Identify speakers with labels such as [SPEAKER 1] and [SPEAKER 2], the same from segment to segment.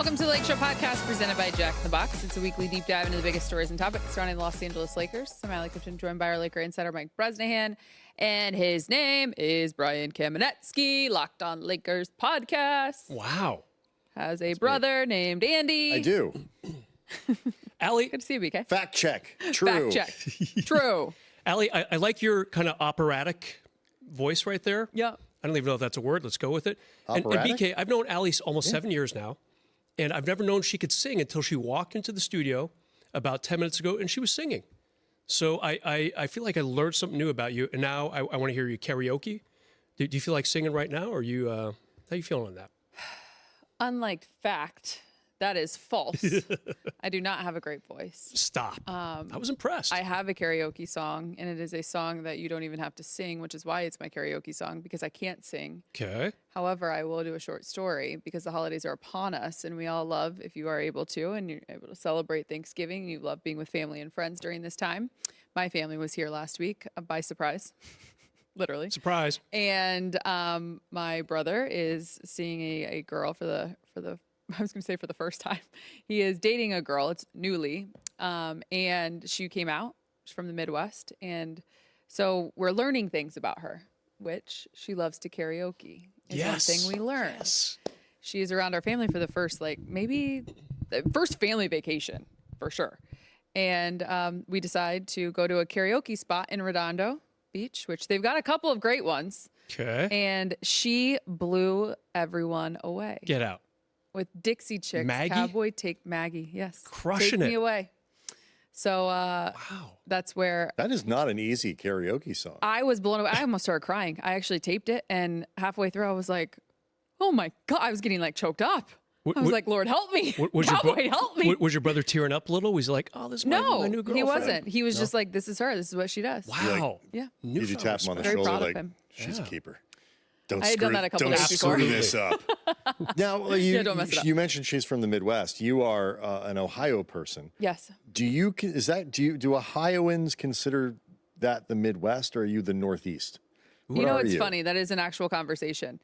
[SPEAKER 1] Welcome to the Lakeshow podcast presented by Jack in the Box. It's a weekly deep dive into the biggest stories and topics surrounding the Los Angeles Lakers. I'm Allie, Clifton, joined by our Laker insider Mike Bresnahan, and his name is Brian Kamenetzky, Locked on Lakers podcast.
[SPEAKER 2] Wow.
[SPEAKER 1] Has a brother named Andy.
[SPEAKER 3] I do.
[SPEAKER 2] Allie.
[SPEAKER 1] Good to see you, BK.
[SPEAKER 3] Fact check. True.
[SPEAKER 1] Fact check. True.
[SPEAKER 2] Allie, I like your kind of operatic voice right there.
[SPEAKER 1] Yeah.
[SPEAKER 2] I don't even know if that's a word. Let's go with it. And
[SPEAKER 3] Operatic?
[SPEAKER 2] BK, I've known Allie almost 7 years now, and I've never known she could sing until she walked into the studio about 10 minutes ago, and she was singing. So I feel like I learned something new about you, and now I want to hear you karaoke. Do you feel like singing right now, or you how you feeling on that?
[SPEAKER 1] Unlike fact, that is false. I do not have a great voice.
[SPEAKER 2] Stop. I was impressed.
[SPEAKER 1] I have a karaoke song, and it is a song that you don't even have to sing, which is why it's my karaoke song, because I can't sing.
[SPEAKER 2] Okay.
[SPEAKER 1] However, I will do a short story because the holidays are upon us, and we all love, if you are able to, and you're able to celebrate Thanksgiving, you love being with family and friends during this time. My family was here last week by surprise, literally.
[SPEAKER 2] Surprise.
[SPEAKER 1] And my brother is seeing a girl for the I was going to say for the first time. He is dating a girl. It's newly. And she came out. She's from the Midwest. And so we're learning things about her, which she loves to karaoke. Is
[SPEAKER 2] Yes.
[SPEAKER 1] one thing we learned.
[SPEAKER 2] Yes.
[SPEAKER 1] She is around our family for the first, maybe the first family vacation for sure. And we decide to go to a karaoke spot in Redondo Beach, which they've got a couple of great ones.
[SPEAKER 2] Okay.
[SPEAKER 1] And she blew everyone away.
[SPEAKER 2] Get out.
[SPEAKER 1] With Dixie Chicks,
[SPEAKER 2] Maggie?
[SPEAKER 1] Cowboy Take Maggie, yes.
[SPEAKER 2] Crushing
[SPEAKER 1] Take me
[SPEAKER 2] it.
[SPEAKER 1] away. So
[SPEAKER 2] Wow.
[SPEAKER 1] that's where
[SPEAKER 3] That is not an easy karaoke song.
[SPEAKER 1] I was blown away. I almost started crying. I actually taped it, and halfway through I was like, oh my God, I was getting choked up. I was like, Lord, help me. Cowboy, help me.
[SPEAKER 2] Was your brother tearing up a little? Was he like, oh, this is my new girlfriend?
[SPEAKER 1] he wasn't. He was just like, this is her. This is what she does.
[SPEAKER 2] Wow.
[SPEAKER 1] Yeah.
[SPEAKER 3] Did you tap him on the
[SPEAKER 1] Very
[SPEAKER 3] shoulder
[SPEAKER 1] proud of
[SPEAKER 3] like,
[SPEAKER 1] him.
[SPEAKER 3] she's a keeper? Don't
[SPEAKER 1] I had done that a couple
[SPEAKER 3] don't
[SPEAKER 1] days before.
[SPEAKER 3] screw this up. Now,
[SPEAKER 1] don't mess it up.
[SPEAKER 3] you mentioned she's from the Midwest. You are an Ohio person.
[SPEAKER 1] Yes.
[SPEAKER 3] Do Ohioans consider that the Midwest, or are you the Northeast?
[SPEAKER 1] You know, it's funny. That is an actual conversation.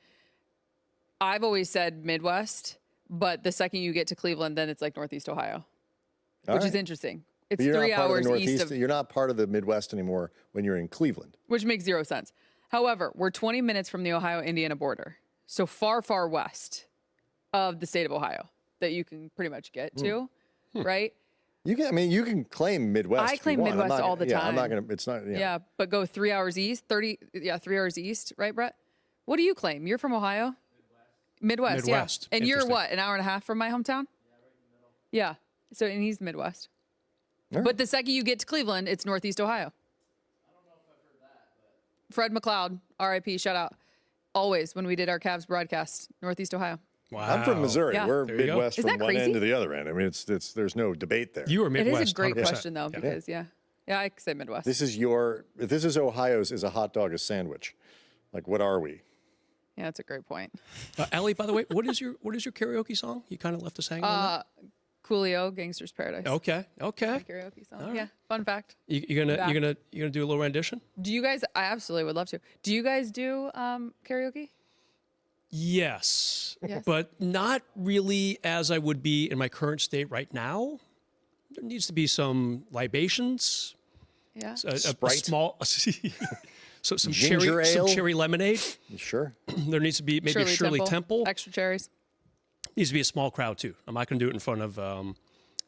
[SPEAKER 1] I've always said Midwest, but the second you get to Cleveland, then it's like Northeast Ohio, which is interesting. It's
[SPEAKER 3] But you're
[SPEAKER 1] 3
[SPEAKER 3] not part of
[SPEAKER 1] hours
[SPEAKER 3] the
[SPEAKER 1] east
[SPEAKER 3] Northeast.
[SPEAKER 1] of,
[SPEAKER 3] You're not part of the Midwest anymore when you're in Cleveland.
[SPEAKER 1] which makes zero sense. However, we're 20 minutes from the Ohio-Indiana border. So far, far west of the state of Ohio that you can pretty much get to, right?
[SPEAKER 3] You can claim Midwest.
[SPEAKER 1] I
[SPEAKER 3] if you
[SPEAKER 1] claim
[SPEAKER 3] want. I'm
[SPEAKER 1] Midwest
[SPEAKER 3] not
[SPEAKER 1] all the
[SPEAKER 3] gonna-
[SPEAKER 1] time.
[SPEAKER 3] I'm not gonna. It's not.
[SPEAKER 1] Yeah, but go 3 hours east, 3 hours east, right, Brett? What do you claim? You're from Ohio? Midwest,
[SPEAKER 2] Midwest.
[SPEAKER 1] yeah. And you're
[SPEAKER 2] Interesting.
[SPEAKER 1] what, an hour and a half from my hometown? Yeah, right in the middle. Yeah. So, and he's Midwest.
[SPEAKER 3] All right.
[SPEAKER 1] But the second you get to Cleveland, it's Northeast Ohio. I don't know if I've heard that, but Fred McLeod, RIP, shout out. Always when we did our Cavs broadcast, Northeast Ohio.
[SPEAKER 2] Wow.
[SPEAKER 3] I'm from Missouri.
[SPEAKER 1] Yeah.
[SPEAKER 3] We're
[SPEAKER 2] There you go.
[SPEAKER 3] Midwest
[SPEAKER 1] Isn't
[SPEAKER 3] from
[SPEAKER 1] that
[SPEAKER 3] one
[SPEAKER 1] crazy?
[SPEAKER 3] end to the other end. I mean, it's there's no debate there.
[SPEAKER 2] You were
[SPEAKER 1] It
[SPEAKER 2] Midwest.
[SPEAKER 1] is a great
[SPEAKER 2] 100%.
[SPEAKER 1] question though, because yeah, I could say Midwest.
[SPEAKER 3] This is Ohio's. Is a hot dog a sandwich? Like, what are we?
[SPEAKER 1] Yeah, that's a great point.
[SPEAKER 2] Allie, by the way, what is your karaoke song? You kind of left us hanging on that.
[SPEAKER 1] Coolio, Gangster's Paradise.
[SPEAKER 2] Okay.
[SPEAKER 1] Karaoke song. Yeah, fun fact.
[SPEAKER 2] You gonna do a little rendition?
[SPEAKER 1] Do you guys? I absolutely would love to. Do you guys do karaoke?
[SPEAKER 2] Yes.
[SPEAKER 1] Yes.
[SPEAKER 2] But not really as I would be in my current state right now. There needs to be some libations,
[SPEAKER 1] Yeah.
[SPEAKER 2] a
[SPEAKER 3] Sprite?
[SPEAKER 2] small, so some
[SPEAKER 3] Ginger
[SPEAKER 2] some
[SPEAKER 3] ale?
[SPEAKER 2] cherry lemonade.
[SPEAKER 3] You sure?
[SPEAKER 2] There needs to be maybe a Shirley Temple.
[SPEAKER 1] Extra cherries.
[SPEAKER 2] Needs to be a small crowd too. I'm not going to do it in front of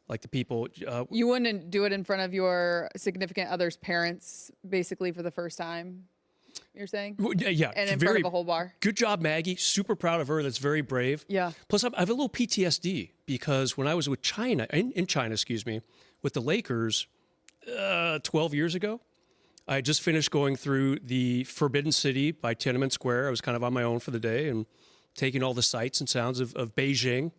[SPEAKER 2] like the people.
[SPEAKER 1] You wouldn't do it in front of your significant other's parents, basically for the first time. You're saying?
[SPEAKER 2] Yeah.
[SPEAKER 1] And in
[SPEAKER 2] very,
[SPEAKER 1] front of a whole bar.
[SPEAKER 2] Good job, Maggie. Super proud of her. That's very brave.
[SPEAKER 1] Yeah.
[SPEAKER 2] Plus, I have a little PTSD because when I was with China, in China, with the Lakers 12 years ago, I had just finished going through the Forbidden City by Tiananmen Square. I was kind of on my own for the day and taking all the sights and sounds of Beijing.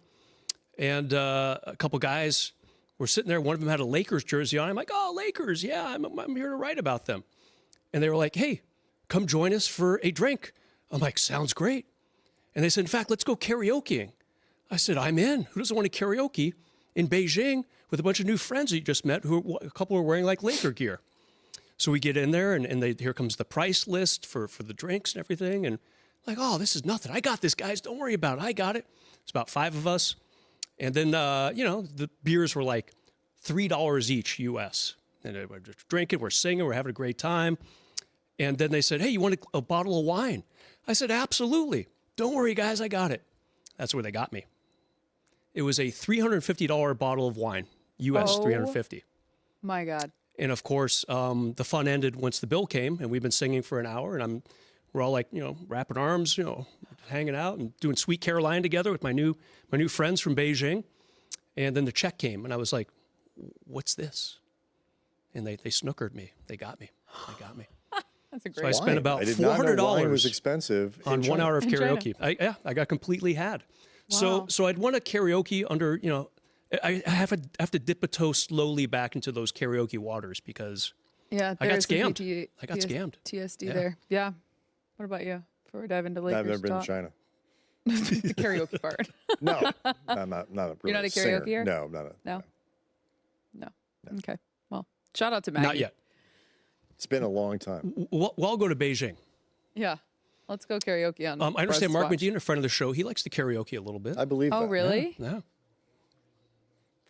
[SPEAKER 2] And a couple guys were sitting there. One of them had a Lakers jersey on. I'm like, oh, Lakers. Yeah, I'm here to write about them. And they were like, hey, come join us for a drink. I'm like, sounds great. And they said, in fact, let's go karaokeing. I said, I'm in. Who doesn't want to karaoke in Beijing with a bunch of new friends that you just met who a couple are wearing like Laker gear? So we get in there and here comes the price list for the drinks and everything. And like, oh, this is nothing. I got this, guys. Don't worry about it. I got it. It's about 5 of us. And then, the beers were like $3 each US. And we're just drinking, we're singing, we're having a great time. And then they said, hey, you want a bottle of wine? I said, absolutely. Don't worry, guys, I got it. That's where they got me. It was a $350 bottle of wine, US $350.
[SPEAKER 1] My God.
[SPEAKER 2] And of course, the fun ended once the bill came, and we've been singing for an hour, and we're all like, wrapping arms, hanging out and doing Sweet Caroline together with my new friends from Beijing. And then the check came, and I was like, what's this? And they snookered me. They got me.
[SPEAKER 1] That's a great
[SPEAKER 2] So I spent about
[SPEAKER 3] I did not know wine was
[SPEAKER 2] $400
[SPEAKER 3] expensive
[SPEAKER 2] on 1 hour of karaoke. I got completely had.
[SPEAKER 1] Wow.
[SPEAKER 2] So I'd want to karaoke under, I have to dip a toe slowly back into those karaoke waters because
[SPEAKER 1] Yeah,
[SPEAKER 2] I got
[SPEAKER 1] there's some
[SPEAKER 2] scammed. I got scammed.
[SPEAKER 1] TSD there. Yeah. What about you? Before we dive into Lakers
[SPEAKER 3] I've never been to
[SPEAKER 1] talk?
[SPEAKER 3] China.
[SPEAKER 1] The karaoke part.
[SPEAKER 3] No, I'm not a
[SPEAKER 1] You're not a karaoke-er?
[SPEAKER 3] No, I'm not a.
[SPEAKER 1] No. Okay. Well, shout out to Maggie.
[SPEAKER 2] Not yet.
[SPEAKER 3] It's been a long time.
[SPEAKER 2] Well, I'll go to Beijing.
[SPEAKER 1] Yeah. Let's go karaoke on.
[SPEAKER 2] I understand
[SPEAKER 1] Brett's
[SPEAKER 2] Mark
[SPEAKER 1] watch.
[SPEAKER 2] McGee, a friend of the show, he likes to karaoke a little bit.
[SPEAKER 3] I believe
[SPEAKER 1] Oh,
[SPEAKER 3] that.
[SPEAKER 1] really?
[SPEAKER 2] Yeah.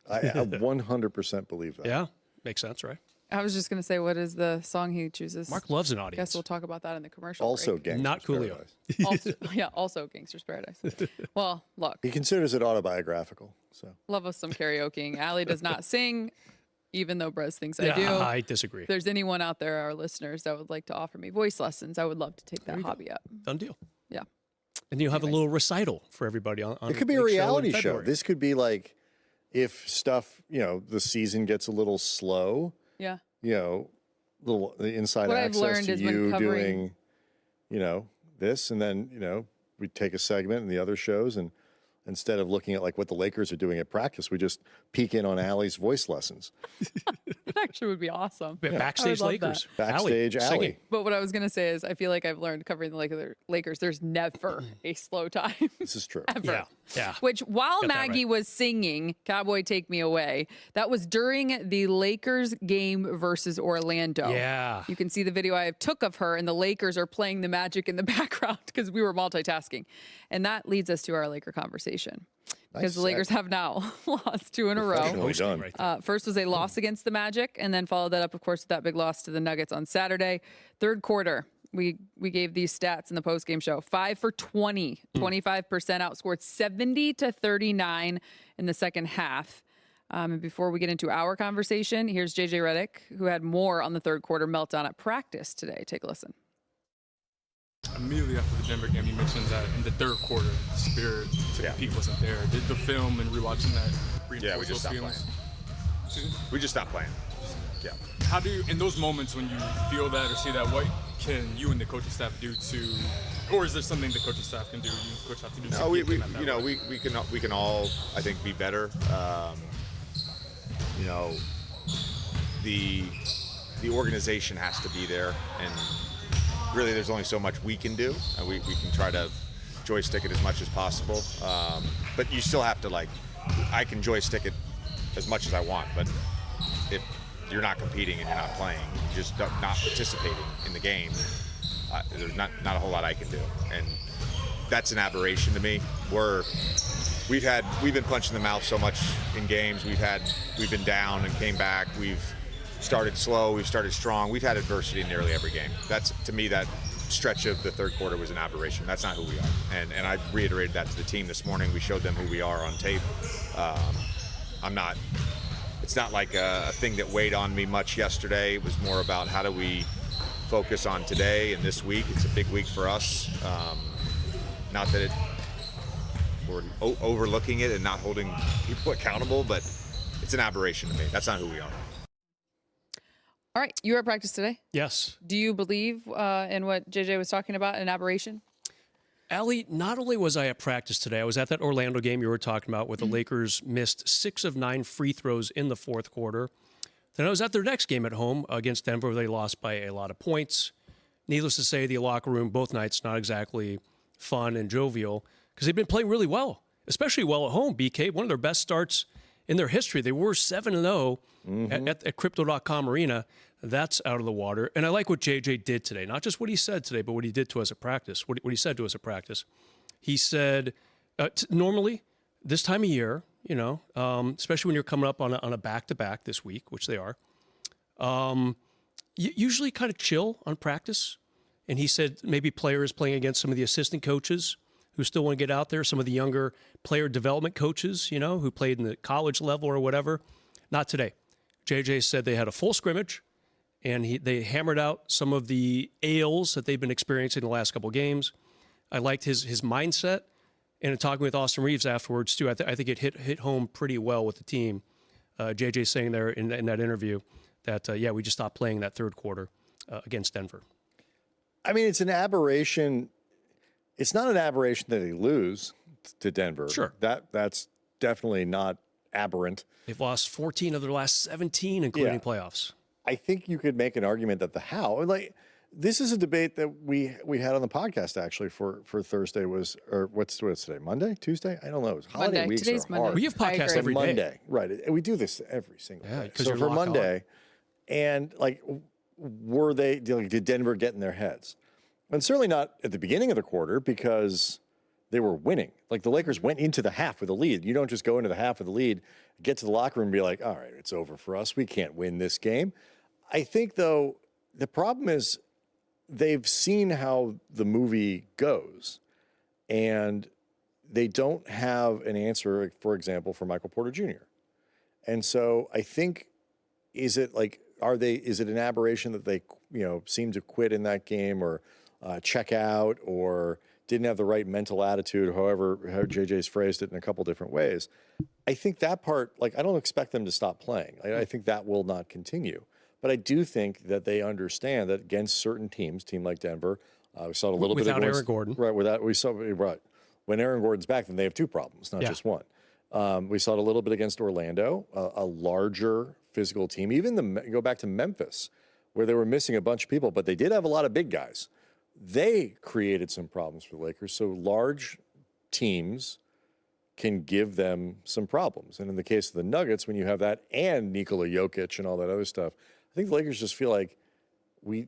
[SPEAKER 3] I 100% believe that.
[SPEAKER 2] Yeah. Makes sense, right?
[SPEAKER 1] I was just going to say, what is the song he chooses?
[SPEAKER 2] Mark loves an
[SPEAKER 1] Guess
[SPEAKER 2] audience.
[SPEAKER 1] we'll talk about that in the commercial
[SPEAKER 3] Also,
[SPEAKER 1] break.
[SPEAKER 3] Gangster's
[SPEAKER 2] Not Coolio.
[SPEAKER 3] Paradise.
[SPEAKER 1] Also Gangster's Paradise. Well, look,
[SPEAKER 3] He considers it autobiographical. So
[SPEAKER 1] love us some karaokeing. Allie does not sing, even though Brez thinks I
[SPEAKER 2] Yeah,
[SPEAKER 1] do.
[SPEAKER 2] I disagree.
[SPEAKER 1] If there's anyone out there, our listeners, that would like to offer me voice lessons, I would love to take that hobby up.
[SPEAKER 2] Done deal.
[SPEAKER 1] Yeah.
[SPEAKER 2] And you'll have a little recital for everybody on
[SPEAKER 3] it could be a
[SPEAKER 2] Lakeshow in
[SPEAKER 3] reality show.
[SPEAKER 2] February.
[SPEAKER 3] This could be like if stuff, the season gets a little slow,
[SPEAKER 1] Yeah.
[SPEAKER 3] little inside
[SPEAKER 1] What I've
[SPEAKER 3] access
[SPEAKER 1] learned
[SPEAKER 3] to
[SPEAKER 1] is when
[SPEAKER 3] you
[SPEAKER 1] covering-
[SPEAKER 3] doing, this, and then, we take a segment in the other shows, and instead of looking at like what the Lakers are doing at practice, we just peek in on Allie's voice lessons.
[SPEAKER 1] It actually would be awesome.
[SPEAKER 2] Backstage
[SPEAKER 1] love
[SPEAKER 2] Lakers.
[SPEAKER 3] Backstage
[SPEAKER 2] Allie,
[SPEAKER 3] Allie.
[SPEAKER 2] singing.
[SPEAKER 1] But what I was going to say is I feel like I've learned covering the Lakers, there's never a slow time.
[SPEAKER 3] This is true.
[SPEAKER 1] Ever.
[SPEAKER 2] Yeah. Yeah.
[SPEAKER 1] Which, while
[SPEAKER 2] Got that
[SPEAKER 1] Maggie
[SPEAKER 2] right.
[SPEAKER 1] was singing Cowboy Take Me Away, that was during the Lakers game versus Orlando.
[SPEAKER 2] Yeah.
[SPEAKER 1] You can see the video I took of her, and the Lakers are playing the Magic in the background because we were multitasking. And that leads us to our Laker conversation. Because the Lakers have now lost 2 in a row.
[SPEAKER 3] Professionally done.
[SPEAKER 2] Right there.
[SPEAKER 1] First was a loss against the Magic, and then followed that up, of course, with that big loss to the Nuggets on Saturday. Third quarter, we gave these stats in the postgame show. 5 for 20, 25% outscored 70-39 in the second half. And before we get into our conversation, here's JJ Redick, who had more on the third quarter meltdown at practice today. Take a listen.
[SPEAKER 4] Immediately after the Denver game, you mentioned that in the third quarter, the spirit to compete wasn't there. Did the film and rewatching that reinforce
[SPEAKER 5] we just
[SPEAKER 4] those
[SPEAKER 5] stopped
[SPEAKER 4] feelings?
[SPEAKER 5] We just stopped playing. Yeah.
[SPEAKER 4] How do you, in those moments when you feel that or see that, what can you and the coaching staff do to, or is there something the coaching staff can do, you and the coach have to do?
[SPEAKER 5] No, we can all, I think, be better. The organization has to be there, and really there's only so much we can do. We can try to joystick it as much as possible, but you still have to, I can joystick it as much as I want, but if you're not competing and you're not playing, you're just not participating in the game, there's not a whole lot I can do, and that's an aberration to me. We've been punched in the mouth so much in games. We've been down and came back. We've started slow. We've started strong. We've had adversity in nearly every game. That's, to me, that stretch of the third quarter was an aberration. That's not who we are. And I reiterated that to the team this morning. We showed them who we are on tape. It's not like a thing that weighed on me much yesterday. It was more about how do we focus on today and this week. It's a big week for us. Not that we're overlooking it and not holding people accountable, but it's an aberration to me. That's not who we are.
[SPEAKER 1] All right, you were at practice today.
[SPEAKER 2] Yes.
[SPEAKER 1] Do you believe in what JJ was talking about, an aberration?
[SPEAKER 2] Allie, not only was I at practice today, I was at that Orlando game you were talking about where the Lakers missed 6 of 9 free throws in the fourth quarter. Then I was at their next game at home against Denver where they lost by a lot of points. Needless to say, the locker room both nights not exactly fun and jovial because they've been playing really well, especially well at home, BK. One of their best starts in their history. They were 7-0 at Crypto.com Arena. That's out of the water. And I like what JJ did today. Not just what he said today, but what he did to us at practice. What he said to us at practice. He said, normally, this time of year, especially when you're coming up on a back-to-back this week, which they are. Usually kind of chill on practice. And he said maybe players playing against some of the assistant coaches who still want to get out there, some of the younger player development coaches, who played in the college level or whatever. Not today. JJ said they had a full scrimmage, and they hammered out some of the ails that they've been experiencing in the last couple of games. I liked his mindset. And in talking with Austin Reeves afterwards, too, I think it hit home pretty well with the team. JJ saying there in that interview that, we just stopped playing that third quarter against Denver.
[SPEAKER 3] I mean, it's an aberration. It's not an aberration that they lose to Denver.
[SPEAKER 2] Sure.
[SPEAKER 3] That's definitely not aberrant.
[SPEAKER 2] They've lost 14 of their last 17, including playoffs.
[SPEAKER 3] I think you could make an argument that this is a debate that we had on the podcast actually for Thursday what's today? Monday? Tuesday? I don't know. It's holiday
[SPEAKER 1] Monday.
[SPEAKER 3] weeks
[SPEAKER 1] Today's
[SPEAKER 3] are
[SPEAKER 1] Monday.
[SPEAKER 3] hard.
[SPEAKER 2] We have podcasts every day.
[SPEAKER 3] Monday, right? And we do this every single day.
[SPEAKER 2] Because
[SPEAKER 3] so
[SPEAKER 2] you're
[SPEAKER 3] for
[SPEAKER 2] locked
[SPEAKER 3] Monday, and did Denver get in their heads? And certainly not at the beginning of the quarter because they were winning. Like the Lakers went into the half with a lead. You don't just go into the half with a lead, get to the locker room and be like, all right, it's over for us. We can't win this game. I think, though, the problem is they've seen how the movie goes, and they don't have an answer, for example, for Michael Porter Jr. And so I think, is it an aberration that they, seem to quit in that game or check out or didn't have the right mental attitude, however how JJ's phrased it in a couple different ways? I think that part, I don't expect them to stop playing. I think that will not continue. But I do think that they understand that against certain teams, team like Denver, we saw it a little bit
[SPEAKER 2] without Aaron Gordon.
[SPEAKER 3] Right, when Aaron Gordon's back, then they have two problems, not just one. We saw it a little bit against Orlando, a larger physical team. Even go back to Memphis, where they were missing a bunch of people, but they did have a lot of big guys. They created some problems for the Lakers. So large teams can give them some problems. And in the case of the Nuggets, when you have that and Nikola Jokic and all that other stuff, I think the Lakers just feel like we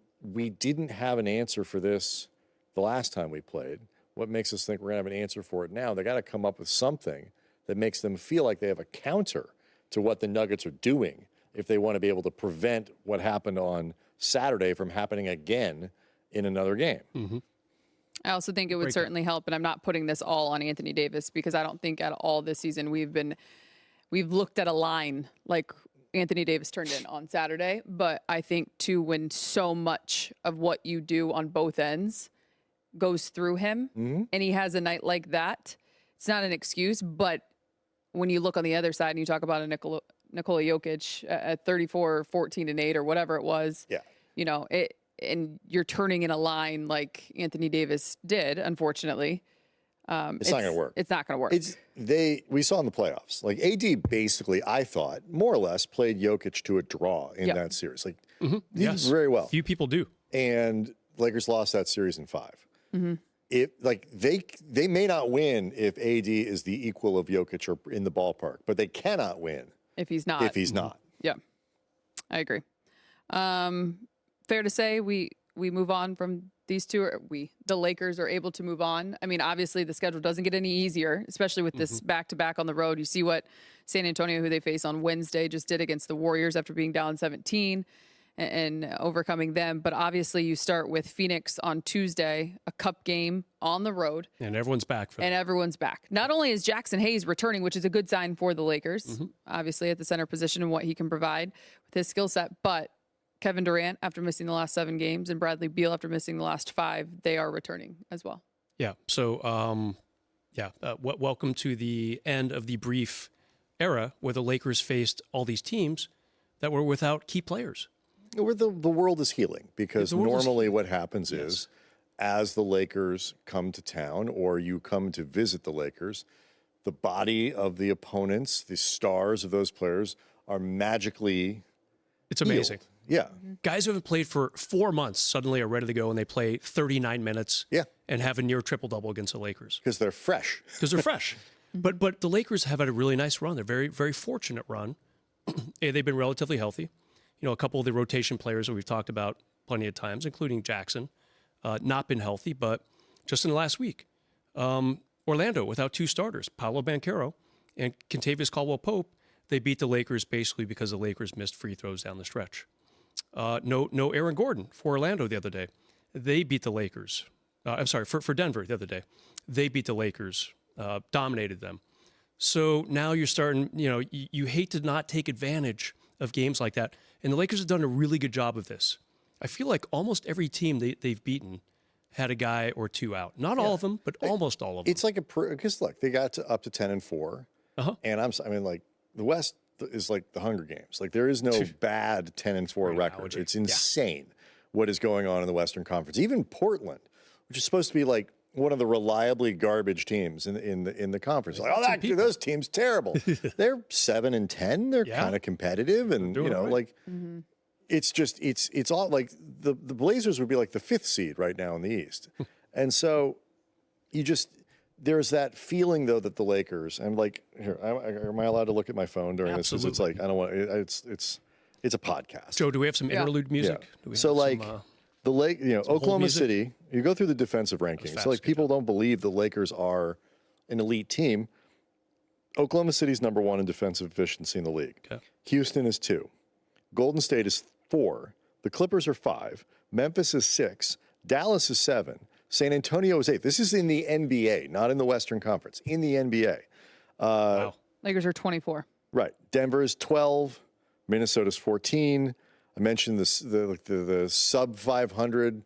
[SPEAKER 3] didn't have an answer for this the last time we played. What makes us think we're going to have an answer for it now? They got to come up with something that makes them feel like they have a counter to what the Nuggets are doing if they want to be able to prevent what happened on Saturday from happening again in another game.
[SPEAKER 2] Mm-hmm.
[SPEAKER 1] I also think it would certainly help, and I'm not putting this all on Anthony Davis because I don't think at all this season we've looked at a line like Anthony Davis turned in on Saturday, but I think too when so much of what you do on both ends goes through him and he has a night like that, it's not an excuse, but when you look on the other side and you talk about a Nikola Jokic at 34, 14 and 8 or whatever it was, and you're turning in a line like Anthony Davis did, unfortunately.
[SPEAKER 3] It's not going to work.
[SPEAKER 1] It's not going to work.
[SPEAKER 3] We saw in the playoffs, AD basically, I thought, more or less played Jokic to a draw in that series. He did very well.
[SPEAKER 2] Few people do.
[SPEAKER 3] And Lakers lost that series in 5.
[SPEAKER 1] Mm-hmm.
[SPEAKER 3] They may not win if AD is the equal of Jokic or in the ballpark, but they cannot win
[SPEAKER 1] if he's not. Yeah, I agree. Fair to say we move on from these two, or the Lakers are able to move on. I mean, obviously the schedule doesn't get any easier, especially with this back-to-back on the road. You see what San Antonio, who they face on Wednesday, just did against the Warriors after being down 17 and overcoming them. But obviously you start with Phoenix on Tuesday, a cup game on the road.
[SPEAKER 2] And everyone's back.
[SPEAKER 1] Everyone's back. Not only is Jackson Hayes returning, which is a good sign for the Lakers, obviously at the center position and what he can provide with his skill set, but Kevin Durant, after missing the last 7 games, and Bradley Beal, after missing the last 5, they are returning as well.
[SPEAKER 2] Yeah. So, welcome to the end of the brief era where the Lakers faced all these teams that were without key players.
[SPEAKER 3] Where the world is healing, because normally what happens is, as the Lakers come to town or you come to visit the Lakers, the body of the opponents, the stars of those players, are magically
[SPEAKER 2] It's amazing.
[SPEAKER 3] healed. Yeah.
[SPEAKER 2] Guys who haven't played for 4 months suddenly are ready to go, and they play 39 minutes and have a near triple-double against the Lakers.
[SPEAKER 3] Because they're fresh.
[SPEAKER 2] Because they're fresh. But the Lakers have had a really nice run. They're very, very fortunate run. They've been relatively healthy. A couple of the rotation players that we've talked about plenty of times, including Jackson, not been healthy. But just in the last week, Orlando without 2 starters, Paolo Banchero and Kentavious Caldwell-Pope, they beat the Lakers basically because the Lakers missed free throws down the stretch. No Aaron Gordon for Orlando the other day. They beat the Lakers. I'm sorry, for Denver the other day. They beat the Lakers, dominated them. So now you're starting, you hate to not take advantage of games like that. And the Lakers have done a really good job of this. I feel like almost every team they've beaten had a guy or two out. Not all of them, but almost all of them.
[SPEAKER 3] It's like because look, they got up to 10-4, and I mean, like the West is like the Hunger Games. Like there is no bad 10-4 record. It's insane what is going on in the Western Conference. Even Portland, which is supposed to be like one of the reliably garbage teams in the conference. Like, those teams terrible. They're 7-10. They're kind of competitive, and it's all like the Blazers would be like the 5th seed right now in the East. And so there's that feeling though that the Lakers, I'm like, here, am I allowed to look at my phone during this? It's like, I don't want, it's a podcast.
[SPEAKER 2] Joe, do we have some interlude music?
[SPEAKER 3] Yeah.
[SPEAKER 2] Do we
[SPEAKER 3] so
[SPEAKER 2] have
[SPEAKER 3] like Oklahoma
[SPEAKER 2] music?
[SPEAKER 3] City, you go through the defensive rankings. So like people don't believe the Lakers are an elite team. Oklahoma City's number 1 in defensive efficiency in the league.
[SPEAKER 2] Okay.
[SPEAKER 3] Houston is 2. Golden State is 4. The Clippers are 5. Memphis is 6. Dallas is 7. San Antonio is 8. This is in the NBA, not in the Western Conference. In the NBA.
[SPEAKER 2] Wow.
[SPEAKER 1] Lakers are 24.
[SPEAKER 3] Right. Denver is 12. Minnesota's 14. I mentioned the sub 500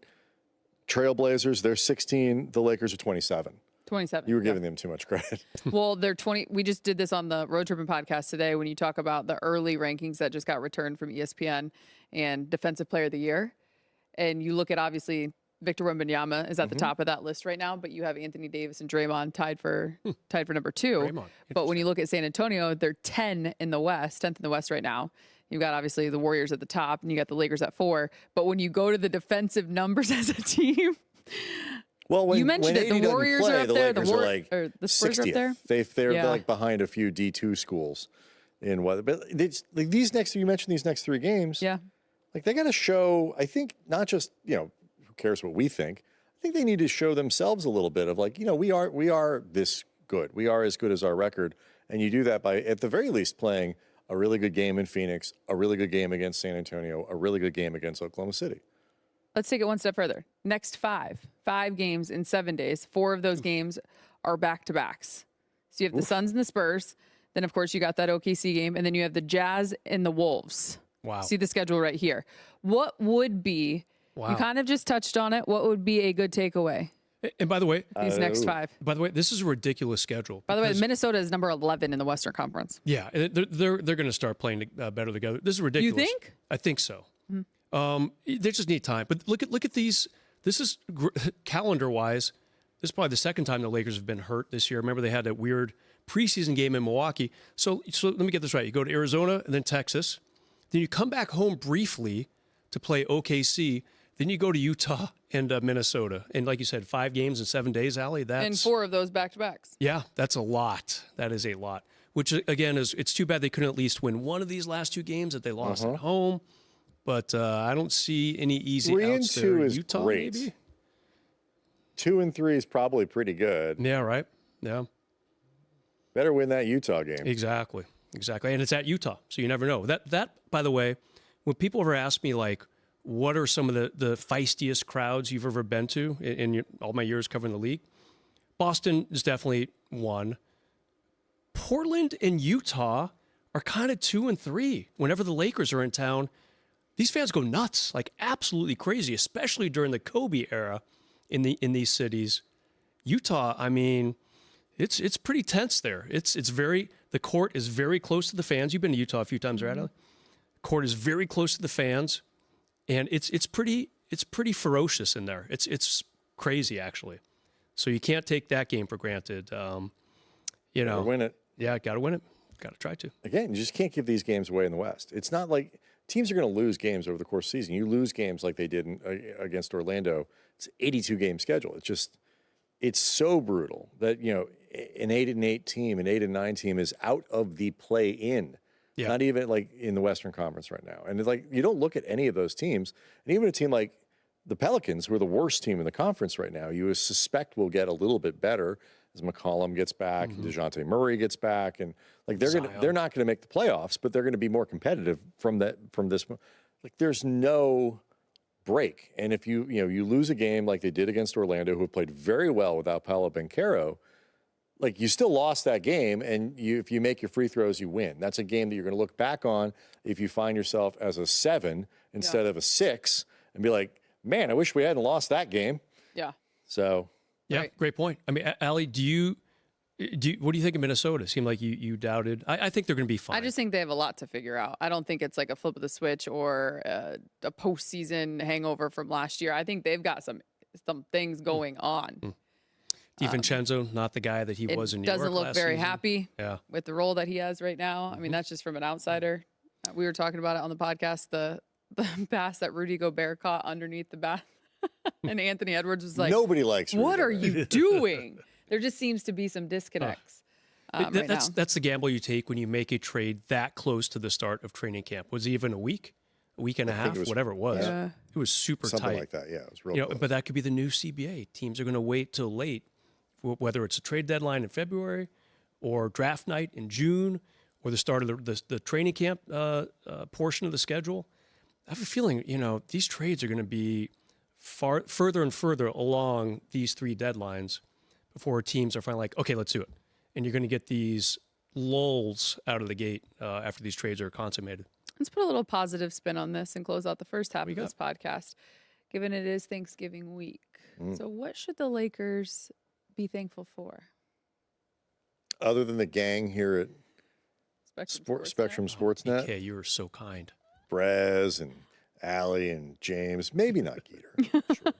[SPEAKER 3] Trailblazers. They're 16. The Lakers are 27.
[SPEAKER 1] 27.
[SPEAKER 3] You were giving them too much credit.
[SPEAKER 1] Well, they're 20. We just did this on the Road Tripping podcast today when you talk about the early rankings that just got returned from ESPN and Defensive Player of the Year. And you look at, obviously, Victor Wembanyama is at the top of that list right now, but you have Anthony Davis and Draymond tied for number 2. But when you look at San Antonio, they're 10th in the West right now. You've got obviously the Warriors at the top, and you got the Lakers at 4. But when you go to the defensive numbers as a team,
[SPEAKER 3] well, when,
[SPEAKER 1] you mentioned
[SPEAKER 3] when
[SPEAKER 1] it. The Warriors are up there.
[SPEAKER 3] The
[SPEAKER 1] Spurs are up there.
[SPEAKER 3] They're like behind a few D2 schools in what. But like these next, you mentioned these next 3 games.
[SPEAKER 1] Yeah.
[SPEAKER 3] Like they got to show. I think not just who cares what we think. I think they need to show themselves a little bit of like we are this good. We are as good as our record, and you do that by at the very least playing a really good game in Phoenix, a really good game against San Antonio, a really good game against Oklahoma City.
[SPEAKER 1] Let's take it one step further. Next 5 games in 7 days. 4 of those games are back-to-backs. So you have the Suns and the Spurs. Then, of course, you got that OKC game. And then you have the Jazz and the Wolves.
[SPEAKER 2] Wow.
[SPEAKER 1] See the schedule right here. What would be, you kind of just touched on it, what would be a good takeaway?
[SPEAKER 2] And by the way,
[SPEAKER 1] These next 5.
[SPEAKER 2] By the way, this is a ridiculous schedule.
[SPEAKER 1] By the way, Minnesota is number 11 in the Western Conference.
[SPEAKER 2] Yeah, they're going to start playing better together. This is ridiculous.
[SPEAKER 1] You think?
[SPEAKER 2] I think so. They just need time. But look at these. This is calendar-wise. This is probably the second time the Lakers have been hurt this year. Remember, they had that weird preseason game in Milwaukee. So let me get this right. You go to Arizona and then Texas. Then you come back home briefly to play OKC. Then you go to Utah and Minnesota. And like you said, 5 games in 7 days, Allie.
[SPEAKER 1] And 4 of those back-to-backs.
[SPEAKER 2] Yeah, that's a lot. That is a lot. Which, again, it's too bad they couldn't at least win one of these last 2 games that they lost at home. But I don't see any easy
[SPEAKER 3] 3
[SPEAKER 2] outs
[SPEAKER 3] and 2
[SPEAKER 2] there.
[SPEAKER 3] is
[SPEAKER 2] Utah,
[SPEAKER 3] great.
[SPEAKER 2] maybe?
[SPEAKER 3] 2 and 3 is probably pretty good.
[SPEAKER 2] Yeah, right. Yeah.
[SPEAKER 3] Better win that Utah game.
[SPEAKER 2] Exactly. And it's at Utah, so you never know. That by the way, when people ever ask me, like, what are some of the feistiest crowds you've ever been to in all my years covering the league? Boston is definitely one. Portland and Utah are kind of 2 and 3. Whenever the Lakers are in town, these fans go nuts, like absolutely crazy, especially during the Kobe era in these cities. Utah, I mean, it's pretty tense there. The court is very close to the fans. You've been to Utah a few times, right, Allie? Court is very close to the fans, and it's pretty ferocious in there. It's crazy, actually. So you can't take that game for granted.
[SPEAKER 3] Gotta win it.
[SPEAKER 2] Yeah, got to win it. Got to try to.
[SPEAKER 3] Again, you just can't give these games away in the West. It's not like teams are going to lose games over the course of the season. You lose games like they did against Orlando. It's an 82-game schedule. It's so brutal that, an 8-8 team, an 8-9 team is out of the play-in. Yeah. Not even like in the Western Conference right now. And it's like, you don't look at any of those teams. And even a team like the Pelicans, who are the worst team in the conference right now, you suspect will get a little bit better as McCollum gets back, and DeJounte Murray gets back, and like they're not going to make the playoffs, but they're going to be more competitive from this. Like there's no break, and if you lose a game like they did against Orlando, who have played very well without Paolo Banchero, like you still lost that game, and if you make your free throws, you win. That's a game that you're going to look back on if you find yourself as a 7 instead of a 6, and be like, man, I wish we hadn't lost that game.
[SPEAKER 1] Yeah.
[SPEAKER 3] So.
[SPEAKER 2] Yeah,
[SPEAKER 1] Right.
[SPEAKER 2] great point. I mean, Allie, what do you think of Minnesota? It seemed like you doubted. I think they're going to be fine.
[SPEAKER 1] I just think they have a lot to figure out. I don't think it's like a flip of the switch or a postseason hangover from last year. I think they've got some things going on.
[SPEAKER 2] DiVincenzo, not the guy that he was in New York
[SPEAKER 1] Doesn't look
[SPEAKER 2] last
[SPEAKER 1] very
[SPEAKER 2] season.
[SPEAKER 1] happy
[SPEAKER 2] Yeah.
[SPEAKER 1] with the role that he has right now. I mean, that's just from an outsider. We were talking about it on the podcast, the pass that Rudy Gobert caught underneath the bat. And Anthony Edwards was like,
[SPEAKER 3] Nobody likes Rudy
[SPEAKER 1] what are
[SPEAKER 3] Gobert."
[SPEAKER 1] you doing? There just seems to be some disconnects right now.
[SPEAKER 2] That's the gamble you take when you make a trade that close to the start of training camp. Was it even a week and a half,
[SPEAKER 3] it was-
[SPEAKER 2] whatever it was?
[SPEAKER 1] Yeah.
[SPEAKER 2] It was super
[SPEAKER 3] Something
[SPEAKER 2] tight.
[SPEAKER 3] like that. Yeah, it was real close.
[SPEAKER 2] But that could be the new CBA. Teams are going to wait till late, whether it's a trade deadline in February, or draft night in June, or the start of the training camp portion of the schedule. I have a feeling, these trades are going to be further and further along these 3 deadlines before teams are finally like, okay, let's do it. And you're going to get these lulls out of the gate after these trades are consummated.
[SPEAKER 1] Let's put a little positive spin on this and close out the first half of this podcast, given it is Thanksgiving week. So what should the Lakers be thankful for?
[SPEAKER 3] Other than the gang here at Spectrum SportsNet,
[SPEAKER 2] Okay, you are so kind.
[SPEAKER 3] Brez and Allie and James, maybe not Geeter. Sure.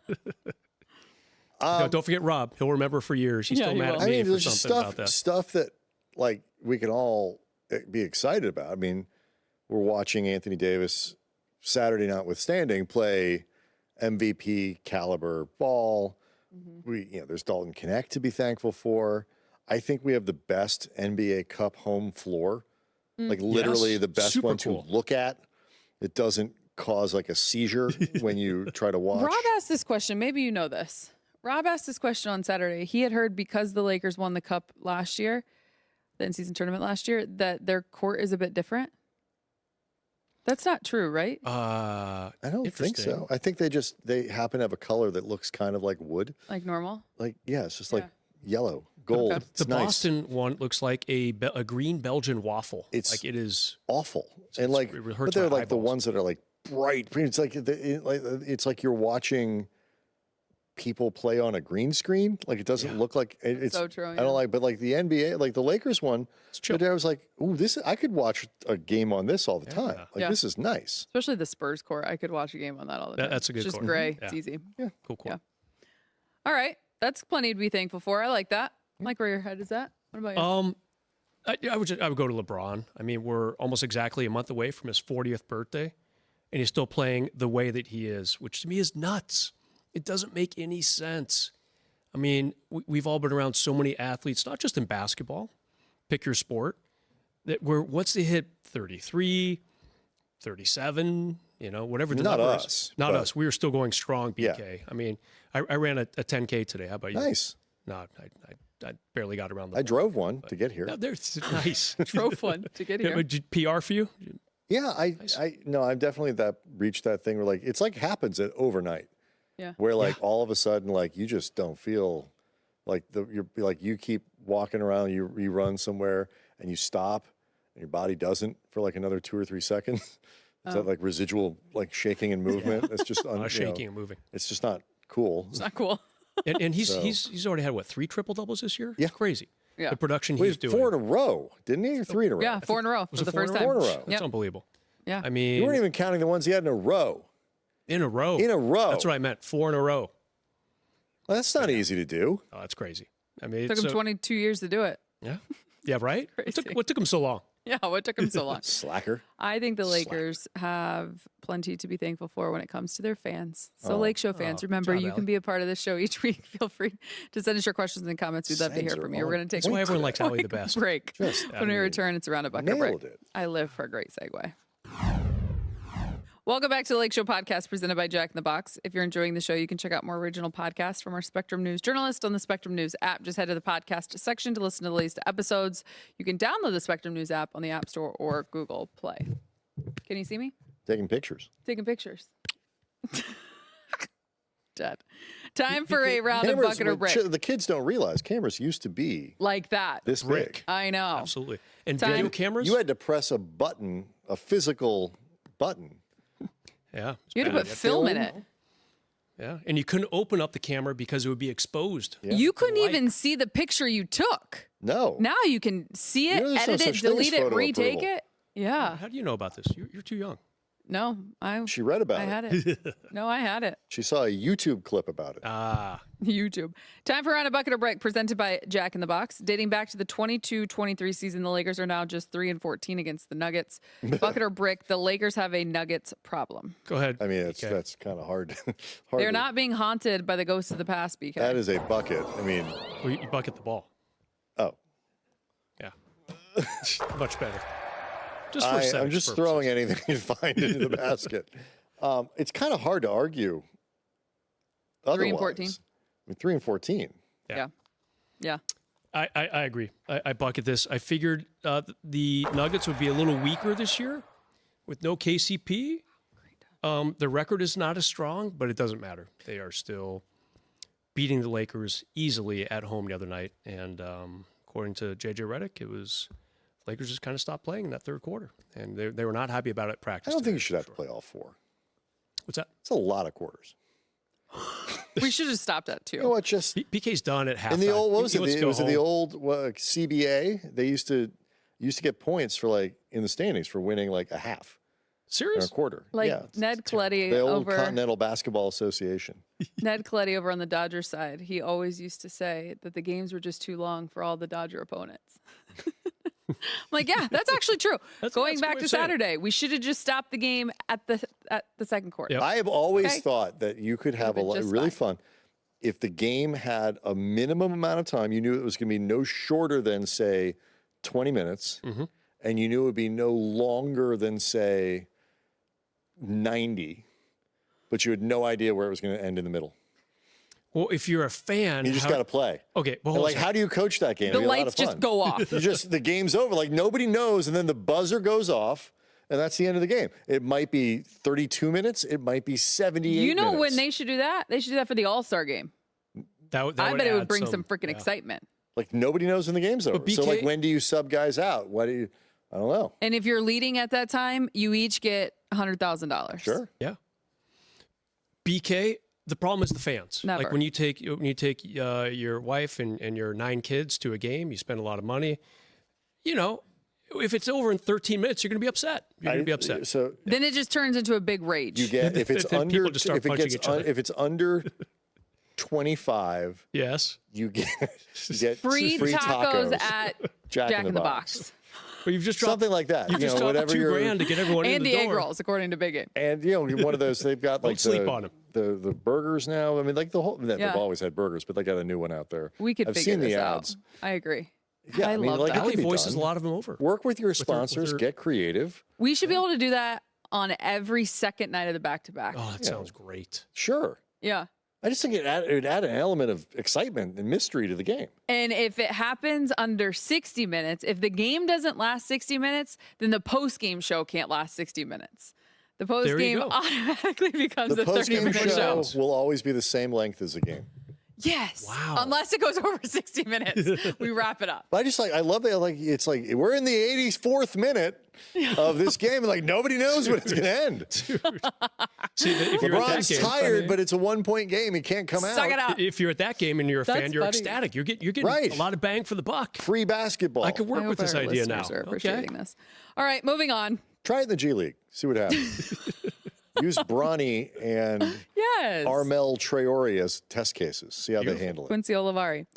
[SPEAKER 2] Don't forget Rob. He'll remember for years. He's
[SPEAKER 1] Yeah,
[SPEAKER 2] still
[SPEAKER 1] he
[SPEAKER 2] mad
[SPEAKER 1] will.
[SPEAKER 2] at me for
[SPEAKER 3] there's just
[SPEAKER 2] something about that.
[SPEAKER 3] stuff that like we can all be excited about. I mean, we're watching Anthony Davis, Saturday notwithstanding, play MVP caliber ball. There's Dalton Connect to be thankful for. I think we have the best NBA Cup home floor, like literally
[SPEAKER 2] Yes.
[SPEAKER 3] the best
[SPEAKER 2] Super
[SPEAKER 3] one
[SPEAKER 2] cool.
[SPEAKER 3] to look at. It doesn't cause like a seizure when you try to watch.
[SPEAKER 1] Rob asked this question. Maybe you know this. Rob asked this question on Saturday. He had heard because the Lakers won the cup last year, the in-season tournament last year, that their court is a bit different. That's not true, right?
[SPEAKER 3] I don't think
[SPEAKER 2] Interesting.
[SPEAKER 3] so. I think they happen to have a color that looks kind of like wood.
[SPEAKER 1] Like normal?
[SPEAKER 3] Like, yeah, it's just
[SPEAKER 1] Yeah.
[SPEAKER 3] like yellow, gold.
[SPEAKER 1] Okay.
[SPEAKER 3] It's
[SPEAKER 2] The
[SPEAKER 3] nice.
[SPEAKER 2] Boston one looks like a green Belgian waffle.
[SPEAKER 3] It's
[SPEAKER 2] like it is.
[SPEAKER 3] Awful. And like,
[SPEAKER 2] it hurts
[SPEAKER 3] but they're
[SPEAKER 2] my
[SPEAKER 3] like the
[SPEAKER 2] eyeballs.
[SPEAKER 3] ones that are like bright green. It's like it's like you're watching people play on a green screen. Like it doesn't look like it's
[SPEAKER 1] So true,
[SPEAKER 3] I
[SPEAKER 1] yeah.
[SPEAKER 3] don't like, but like the NBA, like the Lakers one,
[SPEAKER 2] chill.
[SPEAKER 3] the day I was like, ooh, I could watch a game on this all the time. Like
[SPEAKER 1] Yeah.
[SPEAKER 3] this is nice.
[SPEAKER 1] Especially the Spurs court. I could watch a game on that all the time.
[SPEAKER 2] That's a good
[SPEAKER 1] It's just
[SPEAKER 2] court.
[SPEAKER 1] gray.
[SPEAKER 2] Yeah.
[SPEAKER 1] It's easy.
[SPEAKER 2] Cool.
[SPEAKER 1] Yeah. All right. That's plenty to be thankful for. I like that. I like where your head is at. What about you?
[SPEAKER 2] I would go to LeBron. I mean, we're almost exactly a month away from his 40th birthday, and he's still playing the way that he is, which to me is nuts. It doesn't make any sense. I mean, we've all been around so many athletes, not just in basketball, pick your sport, that once they hit 33, 37, whatever the
[SPEAKER 3] Not
[SPEAKER 2] number
[SPEAKER 3] us,
[SPEAKER 2] is. Not
[SPEAKER 3] but-
[SPEAKER 2] us. We are still going strong,
[SPEAKER 3] Yeah.
[SPEAKER 2] BK. I mean, I ran a 10K today. How about you?
[SPEAKER 3] Nice.
[SPEAKER 2] No, I barely got around the
[SPEAKER 3] I
[SPEAKER 2] block.
[SPEAKER 3] drove one to get here.
[SPEAKER 2] No, there's nice.
[SPEAKER 1] Drove one to get here.
[SPEAKER 2] Did PR for you?
[SPEAKER 3] Yeah, I'm definitely reached that thing where like it's like happens at overnight.
[SPEAKER 1] Yeah.
[SPEAKER 3] Where like all of a sudden like you just don't feel like you keep walking around, you run somewhere and you stop and your body doesn't for like another 2 or 3 seconds. Is that like residual like shaking and movement? It's just
[SPEAKER 2] Shaking and moving.
[SPEAKER 3] It's just not cool.
[SPEAKER 1] It's not cool.
[SPEAKER 2] And he's already had what, 3 triple doubles this year?
[SPEAKER 3] Yeah.
[SPEAKER 2] It's crazy.
[SPEAKER 1] Yeah.
[SPEAKER 2] The production
[SPEAKER 3] Well,
[SPEAKER 2] he's doing.
[SPEAKER 3] 4 in a row, didn't he? Or 3 in a row?
[SPEAKER 1] Yeah, 4 in a row
[SPEAKER 2] Was
[SPEAKER 1] for
[SPEAKER 2] it
[SPEAKER 1] the
[SPEAKER 2] 4 in
[SPEAKER 1] first
[SPEAKER 2] a
[SPEAKER 1] time.
[SPEAKER 3] row? 4 in a row.
[SPEAKER 2] That's
[SPEAKER 1] Yep.
[SPEAKER 2] unbelievable.
[SPEAKER 1] Yeah.
[SPEAKER 2] I mean,
[SPEAKER 3] You weren't even counting the ones he had in a row.
[SPEAKER 2] in a row.
[SPEAKER 3] In a row.
[SPEAKER 2] That's what I meant. 4 in a row.
[SPEAKER 3] Well, that's not easy to do.
[SPEAKER 2] Oh, that's crazy. I mean,
[SPEAKER 1] Took him 22 years to do it.
[SPEAKER 2] Yeah. Yeah, right?
[SPEAKER 1] Crazy.
[SPEAKER 2] What took him so long?
[SPEAKER 1] Yeah, what took him so long?
[SPEAKER 3] Slacker.
[SPEAKER 1] I think the Lakers have plenty to be thankful for when it comes to their fans. So, Lakeshow fans, remember,
[SPEAKER 2] job,
[SPEAKER 1] you
[SPEAKER 2] Allie.
[SPEAKER 1] can be a part of this show each week. Feel free to send us your questions and comments. We'd love to hear
[SPEAKER 3] Sends
[SPEAKER 1] from
[SPEAKER 3] her
[SPEAKER 1] you. We're
[SPEAKER 3] on
[SPEAKER 1] going to take
[SPEAKER 2] That's why
[SPEAKER 1] a
[SPEAKER 2] everyone likes Allie the
[SPEAKER 1] quick
[SPEAKER 2] best.
[SPEAKER 1] break.
[SPEAKER 3] Just,
[SPEAKER 1] When we return, it's around a bucket break.
[SPEAKER 3] nailed it.
[SPEAKER 1] I live for a great segue. Welcome back to the Lakeshow podcast presented by Jack in the Box. If you're enjoying the show, you can check out more original podcasts from our Spectrum News journalists on the Spectrum News app. Just head to the podcast section to listen to the latest episodes. You can download the Spectrum News app on the App Store or Google Play. Can you see me?
[SPEAKER 3] Taking pictures.
[SPEAKER 1] Taking pictures. Dead. Time for a round of bucket or brick.
[SPEAKER 3] The kids don't realize cameras used to be
[SPEAKER 1] Like that.
[SPEAKER 3] this big.
[SPEAKER 1] I know.
[SPEAKER 2] Absolutely. And
[SPEAKER 1] Time.
[SPEAKER 2] video cameras?
[SPEAKER 3] You had to press a button, a physical button.
[SPEAKER 2] Yeah.
[SPEAKER 1] You had to put film in it.
[SPEAKER 2] Yeah. And you couldn't open up the camera because it would be exposed.
[SPEAKER 3] Yeah.
[SPEAKER 1] You couldn't even see the picture you took.
[SPEAKER 3] No.
[SPEAKER 1] Now you can see it,
[SPEAKER 3] You know, there's no
[SPEAKER 1] edit it,
[SPEAKER 3] such thing as
[SPEAKER 1] delete it,
[SPEAKER 3] photo
[SPEAKER 1] retake
[SPEAKER 3] approval.
[SPEAKER 1] it. Yeah.
[SPEAKER 2] How do you know about this? You're too young.
[SPEAKER 1] No,
[SPEAKER 3] She read about
[SPEAKER 1] I
[SPEAKER 3] it.
[SPEAKER 1] had it. No, I had it.
[SPEAKER 3] She saw a YouTube clip about it.
[SPEAKER 2] Ah.
[SPEAKER 1] YouTube. Time for Round of Bucket or Break, presented by Jack in the Box. Dating back to the 22-23 season, the Lakers are now just 3-14 against the Nuggets. Bucket or Brick, the Lakers have a Nuggets problem.
[SPEAKER 2] Go ahead.
[SPEAKER 3] I mean,
[SPEAKER 2] BK.
[SPEAKER 3] that's kind of hard.
[SPEAKER 1] They're not being haunted by the ghosts of the past, BK.
[SPEAKER 3] That is a bucket. I mean,
[SPEAKER 2] Well, you bucket the ball.
[SPEAKER 3] oh.
[SPEAKER 2] Yeah. Much better. Just for aesthetics
[SPEAKER 3] I'm just
[SPEAKER 2] purposes.
[SPEAKER 3] throwing anything you find into the basket. It's kind of hard to argue.
[SPEAKER 1] 3 and
[SPEAKER 3] otherwise.
[SPEAKER 1] 14.
[SPEAKER 3] I mean, 3 and 14.
[SPEAKER 1] Yeah. Yeah.
[SPEAKER 2] I agree. I bucket this. I figured the Nuggets would be a little weaker this year with no KCP. The record is not as strong, but it doesn't matter. They are still beating the Lakers easily at home the other night. And according to JJ Redick, it was Lakers just kind of stopped playing in that third quarter. And they were not happy about it at practice.
[SPEAKER 3] I don't think
[SPEAKER 2] today,
[SPEAKER 3] you should have
[SPEAKER 2] for
[SPEAKER 3] to play all 4.
[SPEAKER 2] What's that?
[SPEAKER 3] It's a lot of quarters.
[SPEAKER 1] We should have stopped at 2.
[SPEAKER 3] You know what? Just
[SPEAKER 2] PK's done at halftime.
[SPEAKER 3] in the old, what was
[SPEAKER 2] He
[SPEAKER 3] it?
[SPEAKER 2] wants to
[SPEAKER 3] It
[SPEAKER 2] go
[SPEAKER 3] was in the
[SPEAKER 2] home.
[SPEAKER 3] old CBA. They used to get points for like in the standings for winning like a half or a
[SPEAKER 2] Serious?
[SPEAKER 3] quarter.
[SPEAKER 1] Like
[SPEAKER 3] yeah.
[SPEAKER 1] Ned Coletti
[SPEAKER 3] The old
[SPEAKER 1] over
[SPEAKER 3] Continental Basketball Association.
[SPEAKER 1] Ned Coletti over on the Dodgers side. He always used to say that the games were just too long for all the Dodger opponents. I'm like, yeah, that's actually true. Going
[SPEAKER 2] that's a
[SPEAKER 1] back
[SPEAKER 2] good way
[SPEAKER 1] to
[SPEAKER 2] of saying it.
[SPEAKER 1] Saturday, we should have just stopped the game at the second quarter.
[SPEAKER 2] Yep.
[SPEAKER 3] I have always
[SPEAKER 1] Okay.
[SPEAKER 3] thought that you could have
[SPEAKER 1] Would've been just
[SPEAKER 3] really
[SPEAKER 1] fine.
[SPEAKER 3] fun if the game had a minimum amount of time. You knew it was going to be no shorter than say 20 minutes, and you knew it would be no longer than say 90, but you had no idea where it was going to end in the middle.
[SPEAKER 2] Well, if you're a fan,
[SPEAKER 3] You just got to play.
[SPEAKER 2] Okay, well,
[SPEAKER 3] And
[SPEAKER 2] hold
[SPEAKER 3] like,
[SPEAKER 2] on.
[SPEAKER 3] how do you coach that game?
[SPEAKER 1] The
[SPEAKER 3] It'd be a lot
[SPEAKER 1] lights
[SPEAKER 3] of
[SPEAKER 1] just
[SPEAKER 3] fun.
[SPEAKER 1] go off.
[SPEAKER 3] You just the game's over. Like nobody knows, and then the buzzer goes off, and that's the end of the game. It might be 32 minutes. It might be 78.
[SPEAKER 1] You know
[SPEAKER 3] minutes.
[SPEAKER 1] when they should do that? They should do that for the All-Star game.
[SPEAKER 2] that
[SPEAKER 1] I bet it would
[SPEAKER 2] add
[SPEAKER 1] bring some freaking excitement.
[SPEAKER 3] like nobody knows when the game's over. So like
[SPEAKER 2] BK
[SPEAKER 3] when do you sub guys out? What do you? I don't know.
[SPEAKER 1] And if you're leading at that time, you each get $100,000.
[SPEAKER 3] Sure.
[SPEAKER 2] Yeah. BK, the problem is the fans.
[SPEAKER 1] Never.
[SPEAKER 2] Like when you take your wife and your 9 kids to a game, you spend a lot of money. You know, if it's over in 13 minutes, you're going to be upset. You're going to be upset.
[SPEAKER 3] So
[SPEAKER 1] Then it just turns into a big rage.
[SPEAKER 3] you get if it's
[SPEAKER 2] Then
[SPEAKER 3] under
[SPEAKER 2] people just start
[SPEAKER 3] if it
[SPEAKER 2] punching
[SPEAKER 3] gets
[SPEAKER 2] each other.
[SPEAKER 3] if it's under 25,
[SPEAKER 2] Yes.
[SPEAKER 3] you get
[SPEAKER 1] free tacos at
[SPEAKER 3] Jack,
[SPEAKER 1] Jack in the Box.
[SPEAKER 2] But you've just dropped
[SPEAKER 3] Something like that.
[SPEAKER 2] You just dropped
[SPEAKER 3] whatever
[SPEAKER 2] $2,000 to get everyone in
[SPEAKER 1] And
[SPEAKER 2] the
[SPEAKER 1] the
[SPEAKER 2] door.
[SPEAKER 1] egg rolls, according to Big Game.
[SPEAKER 3] And one of those they've got like
[SPEAKER 2] sleep on 'em.
[SPEAKER 3] the burgers now. I mean, like the whole
[SPEAKER 1] Yeah.
[SPEAKER 3] they've always had burgers, but they got a new one out there.
[SPEAKER 1] We could
[SPEAKER 3] I've
[SPEAKER 1] figure
[SPEAKER 3] seen
[SPEAKER 1] this
[SPEAKER 3] the
[SPEAKER 1] out.
[SPEAKER 3] ads.
[SPEAKER 1] I agree.
[SPEAKER 3] Yeah,
[SPEAKER 1] I
[SPEAKER 3] I mean,
[SPEAKER 1] love
[SPEAKER 3] like
[SPEAKER 1] that.
[SPEAKER 3] it
[SPEAKER 2] Allie
[SPEAKER 3] could be
[SPEAKER 2] voices
[SPEAKER 3] done.
[SPEAKER 2] a lot of them over.
[SPEAKER 3] Work with your
[SPEAKER 2] her-
[SPEAKER 3] sponsors.
[SPEAKER 2] her-
[SPEAKER 3] Get creative.
[SPEAKER 1] We should be able to do that on every second night of the back-to-back.
[SPEAKER 2] Oh, that sounds great.
[SPEAKER 3] Sure.
[SPEAKER 1] Yeah.
[SPEAKER 3] I just think it would add an element of excitement and mystery to the game.
[SPEAKER 1] And if it happens under 60 minutes, if the game doesn't last 60 minutes, then the post-game show can't last 60 minutes. The post-game
[SPEAKER 2] go.
[SPEAKER 1] automatically becomes
[SPEAKER 3] The
[SPEAKER 1] a
[SPEAKER 3] post-game
[SPEAKER 1] 30-minute
[SPEAKER 3] show
[SPEAKER 1] show.
[SPEAKER 3] will always be the same length as the game.
[SPEAKER 1] Yes.
[SPEAKER 2] Wow.
[SPEAKER 1] Unless it goes over 60 minutes. We wrap it up.
[SPEAKER 3] But I love that. Like it's like we're in the 84th minute of this game, and like nobody knows when it's going to end.
[SPEAKER 2] See, if you're at that
[SPEAKER 3] LeBron's
[SPEAKER 2] game,
[SPEAKER 3] tired, but it's a 1-point game. He can't come
[SPEAKER 1] Suck it
[SPEAKER 3] out.
[SPEAKER 1] out.
[SPEAKER 2] if you're at that game and you're a
[SPEAKER 1] That's
[SPEAKER 2] fan, you're
[SPEAKER 1] funny.
[SPEAKER 2] ecstatic. You're getting
[SPEAKER 3] Right.
[SPEAKER 2] a lot of bang for the buck.
[SPEAKER 3] Free basketball.
[SPEAKER 2] I could
[SPEAKER 1] I
[SPEAKER 2] work
[SPEAKER 1] hope
[SPEAKER 2] with this
[SPEAKER 1] our
[SPEAKER 2] idea now.
[SPEAKER 1] listeners are appreciating this. All right, moving on.
[SPEAKER 3] Try it in the G League. See what happens. Use Bronny and
[SPEAKER 1] Yes.
[SPEAKER 3] Armel Traore as test cases. See how they handle it.
[SPEAKER 1] Quincy Olivari.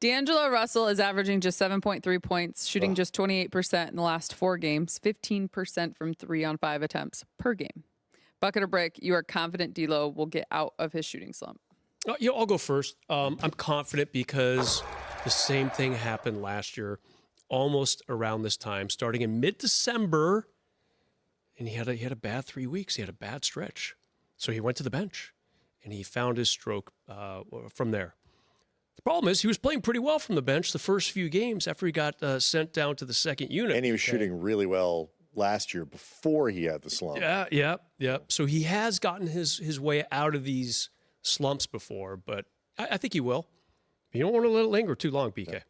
[SPEAKER 1] D'Angelo Russell is averaging just 7.3 points, shooting just 28% in the last 4 games, 15% from 3 on 5 attempts per game. Bucket or brick, you are confident D'Lo will get out of his shooting slump.
[SPEAKER 2] I'll go first. I'm confident because the same thing happened last year, almost around this time, starting in mid-December. and he had a bad 3 weeks. He had a bad stretch. So he went to the bench, and he found his stroke from there. The problem is he was playing pretty well from the bench the first few games after he got sent down to the second unit.
[SPEAKER 3] And he was shooting really well last year before he had the slump.
[SPEAKER 2] Yeah. So he has gotten his way out of these slumps before, but I think he will. You don't want to let it linger too long, PK.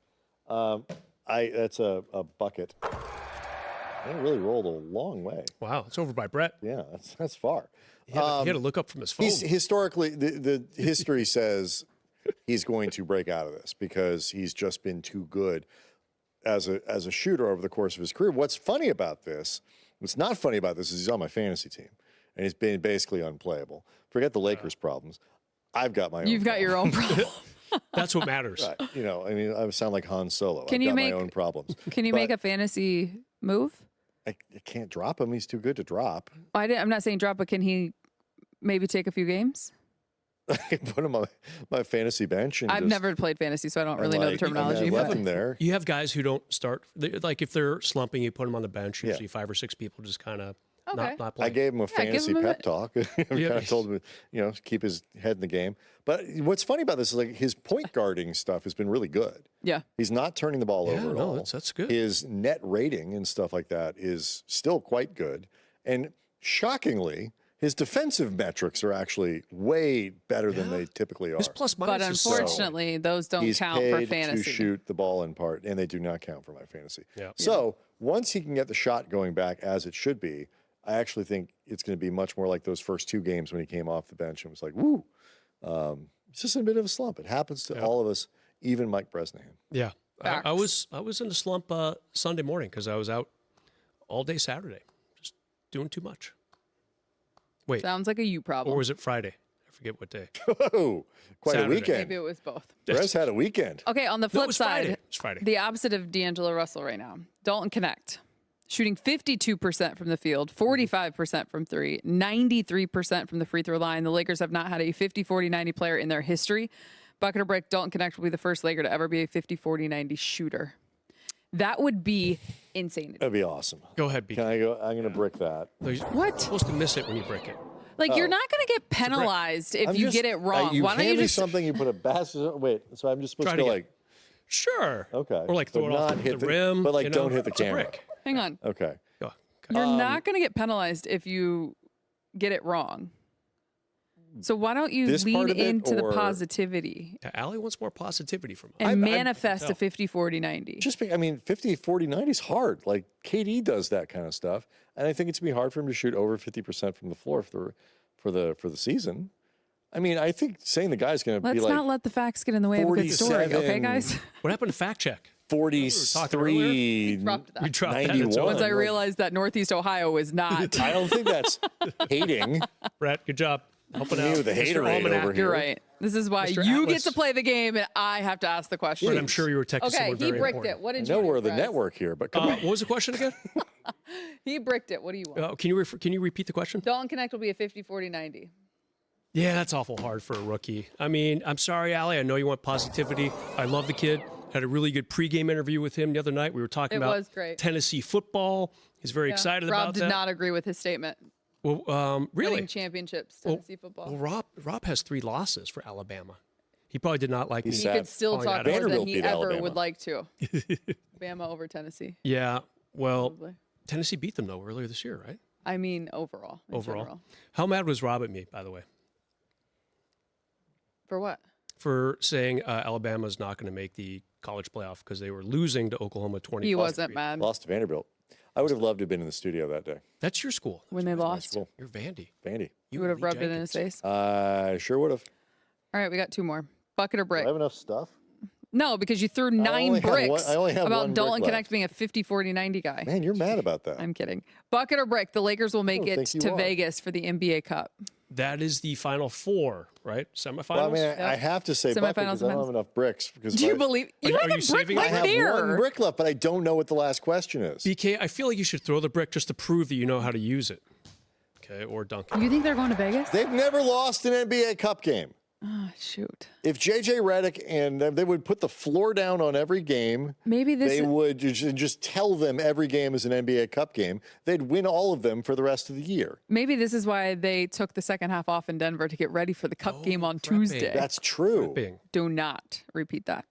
[SPEAKER 3] That's a bucket. It really rolled a long way.
[SPEAKER 2] Wow, it's over by Brett.
[SPEAKER 3] Yeah, that's far.
[SPEAKER 2] He had to look up from his phone.
[SPEAKER 3] Historically, the history says he's going to break out of this because he's just been too good as a shooter over the course of his career. What's not funny about this is he's on my fantasy team, and he's been basically unplayable. Forget the Lakers' problems. I've got my own.
[SPEAKER 1] You've got your own problem.
[SPEAKER 2] That's what matters.
[SPEAKER 3] Right. You know, I mean, I sound like Han Solo.
[SPEAKER 1] Can
[SPEAKER 3] I've
[SPEAKER 1] you
[SPEAKER 3] got
[SPEAKER 1] make-
[SPEAKER 3] my own problems.
[SPEAKER 1] Can you make a fantasy move?
[SPEAKER 3] I can't drop him. He's too good to drop.
[SPEAKER 1] I'm not saying drop, but can he maybe take a few games?
[SPEAKER 3] I can put him on my fantasy bench. And
[SPEAKER 1] I've never played fantasy, so I don't really know the terminology.
[SPEAKER 3] I left
[SPEAKER 1] But
[SPEAKER 3] him there.
[SPEAKER 2] You have guys who don't start. Like if they're slumping, you put them on the bench. Usually 5 or 6 people just kind of
[SPEAKER 1] Okay.
[SPEAKER 2] not playing.
[SPEAKER 3] I gave him a fantasy
[SPEAKER 1] him a
[SPEAKER 3] pep
[SPEAKER 1] bit.
[SPEAKER 3] talk. I kind of told him, to keep his head in the game. But what's funny about this is like his point guarding stuff has been really good.
[SPEAKER 1] yeah,
[SPEAKER 3] He's not turning the ball over at all.
[SPEAKER 2] That's good.
[SPEAKER 3] His net rating and stuff like that is still quite good. And shockingly, his defensive metrics are actually way better than they typically are.
[SPEAKER 2] His plus
[SPEAKER 1] but
[SPEAKER 2] minus is so-
[SPEAKER 1] unfortunately, those don't
[SPEAKER 3] He's
[SPEAKER 1] count
[SPEAKER 3] paid
[SPEAKER 1] for
[SPEAKER 3] to
[SPEAKER 1] fantasy.
[SPEAKER 3] shoot the ball in part, and they do not count for my fantasy.
[SPEAKER 2] Yeah.
[SPEAKER 3] So once he can get the shot going back as it should be, I actually think it's going to be much more like those first 2 games when he came off the bench and was like, woo. It's just a bit of a slump. It happens to all of us, even Mike Bresnahan.
[SPEAKER 2] Yeah, I
[SPEAKER 1] Facts.
[SPEAKER 2] was in a slump Sunday morning because I was out all day Saturday, just doing too much. Wait,
[SPEAKER 1] Sounds like a you problem.
[SPEAKER 2] or was it Friday? I forget what day.
[SPEAKER 3] Whoa, quite
[SPEAKER 2] Saturday.
[SPEAKER 3] a weekend.
[SPEAKER 1] Maybe it was both.
[SPEAKER 3] Bres had a weekend.
[SPEAKER 1] Okay, on the
[SPEAKER 2] No, it
[SPEAKER 1] flip
[SPEAKER 2] was
[SPEAKER 1] side,
[SPEAKER 2] Friday. It's Friday.
[SPEAKER 1] the opposite of D'Angelo Russell right now, Dalton Connect, shooting 52% from the field, 45% from 3, 93% from the free throw line. The Lakers have not had a 50-40-90 player in their history. Bucket or brick, Dalton Connect will be the first Laker to ever be a 50-40-90 shooter. That would be insanity.
[SPEAKER 3] That'd be awesome.
[SPEAKER 2] Go ahead,
[SPEAKER 3] Can
[SPEAKER 2] BK.
[SPEAKER 3] I go? I'm going to brick that.
[SPEAKER 2] You're
[SPEAKER 1] What?
[SPEAKER 2] supposed to miss it when you break it.
[SPEAKER 1] Like, you're not going to get penalized if
[SPEAKER 3] I'm
[SPEAKER 1] you
[SPEAKER 3] just-
[SPEAKER 1] get it wrong.
[SPEAKER 3] You
[SPEAKER 1] Why don't
[SPEAKER 3] hand
[SPEAKER 1] you
[SPEAKER 3] me
[SPEAKER 1] just...
[SPEAKER 3] something, you put a basket. Wait, so I'm just supposed
[SPEAKER 2] Try
[SPEAKER 3] to
[SPEAKER 2] it
[SPEAKER 3] go
[SPEAKER 2] again.
[SPEAKER 3] like,
[SPEAKER 2] Sure.
[SPEAKER 3] okay.
[SPEAKER 2] Or like throw
[SPEAKER 3] But
[SPEAKER 2] it off
[SPEAKER 3] not
[SPEAKER 2] the
[SPEAKER 3] hit the-
[SPEAKER 2] rim.
[SPEAKER 3] but, like, don't hit the
[SPEAKER 2] it's a
[SPEAKER 3] camera.
[SPEAKER 2] brick.
[SPEAKER 1] Hang on.
[SPEAKER 3] okay.
[SPEAKER 2] Go.
[SPEAKER 1] You're not going to get penalized if you get it wrong. So why don't you
[SPEAKER 3] This part
[SPEAKER 1] lean
[SPEAKER 3] of it,
[SPEAKER 1] into the
[SPEAKER 3] or-
[SPEAKER 1] positivity
[SPEAKER 2] Yeah, Allie wants more positivity from us.
[SPEAKER 1] and manifest a 50-40-90?
[SPEAKER 3] Just, 50, 40, 90 is hard. Like, KD does that kind of stuff. And I think it's going to be hard for him to shoot over 50% from the floor for the season. I mean, I think saying the guy's going to be
[SPEAKER 1] Let's
[SPEAKER 3] like
[SPEAKER 1] not let the facts get in the way of a good story, okay,
[SPEAKER 3] 47.
[SPEAKER 1] guys?
[SPEAKER 2] What happened to fact check?
[SPEAKER 3] 43,
[SPEAKER 1] Dropped that.
[SPEAKER 2] We dropped that.
[SPEAKER 3] 91.
[SPEAKER 2] It's over.
[SPEAKER 1] Once I realized that Northeast Ohio is not.
[SPEAKER 3] I don't think that's hating.
[SPEAKER 2] Brett, good job. Helping
[SPEAKER 3] Me
[SPEAKER 2] out.
[SPEAKER 3] with the
[SPEAKER 2] Mr.
[SPEAKER 3] haterade
[SPEAKER 2] Almanac.
[SPEAKER 3] over here.
[SPEAKER 1] You're right. This is why
[SPEAKER 2] Mr.
[SPEAKER 1] you
[SPEAKER 2] Atlas.
[SPEAKER 1] get to play the game and I have to ask the question.
[SPEAKER 2] But I'm sure you were texting
[SPEAKER 1] Okay,
[SPEAKER 2] someone
[SPEAKER 1] he
[SPEAKER 2] very
[SPEAKER 1] bricked
[SPEAKER 2] important.
[SPEAKER 1] it. What
[SPEAKER 3] I
[SPEAKER 1] did you
[SPEAKER 3] know
[SPEAKER 1] do,
[SPEAKER 3] we're the
[SPEAKER 1] Bryce?
[SPEAKER 3] network here, but come on.
[SPEAKER 2] What was the question again?
[SPEAKER 1] He bricked it. What do you want?
[SPEAKER 2] Can you repeat the question?
[SPEAKER 1] Dalton Connect will be a 50-40-90.
[SPEAKER 2] Yeah, that's awful hard for a rookie. I mean, I'm sorry, Allie. I know you want positivity. I love the kid. Had a really good pregame interview with him the other night. We were talking
[SPEAKER 1] It
[SPEAKER 2] about
[SPEAKER 1] was great.
[SPEAKER 2] Tennessee football. He's very excited
[SPEAKER 1] Rob
[SPEAKER 2] about
[SPEAKER 1] did
[SPEAKER 2] that.
[SPEAKER 1] not agree with his statement.
[SPEAKER 2] Well, really?
[SPEAKER 1] Winning championships, Tennessee football.
[SPEAKER 2] Well, Rob has 3 losses for Alabama. He probably did not like me.
[SPEAKER 3] He's
[SPEAKER 1] He
[SPEAKER 3] sad.
[SPEAKER 1] could still
[SPEAKER 2] calling
[SPEAKER 1] talk
[SPEAKER 2] that
[SPEAKER 1] more
[SPEAKER 2] out.
[SPEAKER 1] than
[SPEAKER 3] Vanderbilt
[SPEAKER 1] he
[SPEAKER 3] beat
[SPEAKER 1] ever
[SPEAKER 3] Alabama.
[SPEAKER 1] would like to. Bama over Tennessee.
[SPEAKER 2] Yeah. Well,
[SPEAKER 1] Probably.
[SPEAKER 2] Tennessee beat them though earlier this year, right?
[SPEAKER 1] I mean, overall. in
[SPEAKER 2] Overall.
[SPEAKER 1] general.
[SPEAKER 2] How mad was Rob at me, by the way,
[SPEAKER 1] For what?
[SPEAKER 2] for saying Alabama's not going to make the college playoff because they were losing to Oklahoma 20.
[SPEAKER 1] He wasn't mad
[SPEAKER 3] Lost to Vanderbilt. I would have loved to have been in the studio that day.
[SPEAKER 2] That's your school.
[SPEAKER 1] when they lost.
[SPEAKER 3] School.
[SPEAKER 2] You're Vandy.
[SPEAKER 3] Vandy.
[SPEAKER 1] You would have
[SPEAKER 2] Lee
[SPEAKER 1] rubbed it in his
[SPEAKER 2] Jenkins.
[SPEAKER 1] face.
[SPEAKER 3] I sure would have.
[SPEAKER 1] All right, we got 2 more. Bucket or
[SPEAKER 3] Do
[SPEAKER 1] brick?
[SPEAKER 3] I have enough stuff?
[SPEAKER 1] No, because you threw
[SPEAKER 3] only
[SPEAKER 1] 9
[SPEAKER 3] have one-
[SPEAKER 1] bricks
[SPEAKER 3] I only have one
[SPEAKER 1] about
[SPEAKER 3] brick
[SPEAKER 1] Dalton
[SPEAKER 3] left.
[SPEAKER 1] Connect being a 50-40-90 guy.
[SPEAKER 3] Man, you're mad about that.
[SPEAKER 1] I'm kidding. Bucket or brick? The Lakers will make
[SPEAKER 3] don't
[SPEAKER 1] it
[SPEAKER 3] think you
[SPEAKER 1] to
[SPEAKER 3] are.
[SPEAKER 1] Vegas for the NBA Cup.
[SPEAKER 2] That is the Final Four, right? Semifinals.
[SPEAKER 3] Well, I mean, I have to say bucket
[SPEAKER 1] Semifinals
[SPEAKER 3] because I don't
[SPEAKER 1] and
[SPEAKER 3] have enough bricks. Because
[SPEAKER 1] Do you
[SPEAKER 3] if I-
[SPEAKER 1] believe you
[SPEAKER 2] Are
[SPEAKER 1] have
[SPEAKER 2] you
[SPEAKER 1] a brick
[SPEAKER 2] saving it?
[SPEAKER 3] I
[SPEAKER 1] right
[SPEAKER 3] have
[SPEAKER 1] there?
[SPEAKER 3] one brick left, but I don't know what the last question is.
[SPEAKER 2] BK, I feel like you should throw the brick just to prove that you know how to use it. Okay, or dunk it.
[SPEAKER 1] You think they're going to Vegas?
[SPEAKER 3] They've never lost an NBA Cup game.
[SPEAKER 1] Oh, shoot.
[SPEAKER 3] If JJ Redick and they would put the floor down on every game,
[SPEAKER 1] Maybe this
[SPEAKER 3] they would just tell them every game is an NBA Cup game. They'd win all of them for the rest of the year.
[SPEAKER 1] Maybe this is why they took the second half off in Denver to get ready for the Cup game on Tuesday.
[SPEAKER 3] That's true.
[SPEAKER 1] Do not repeat that.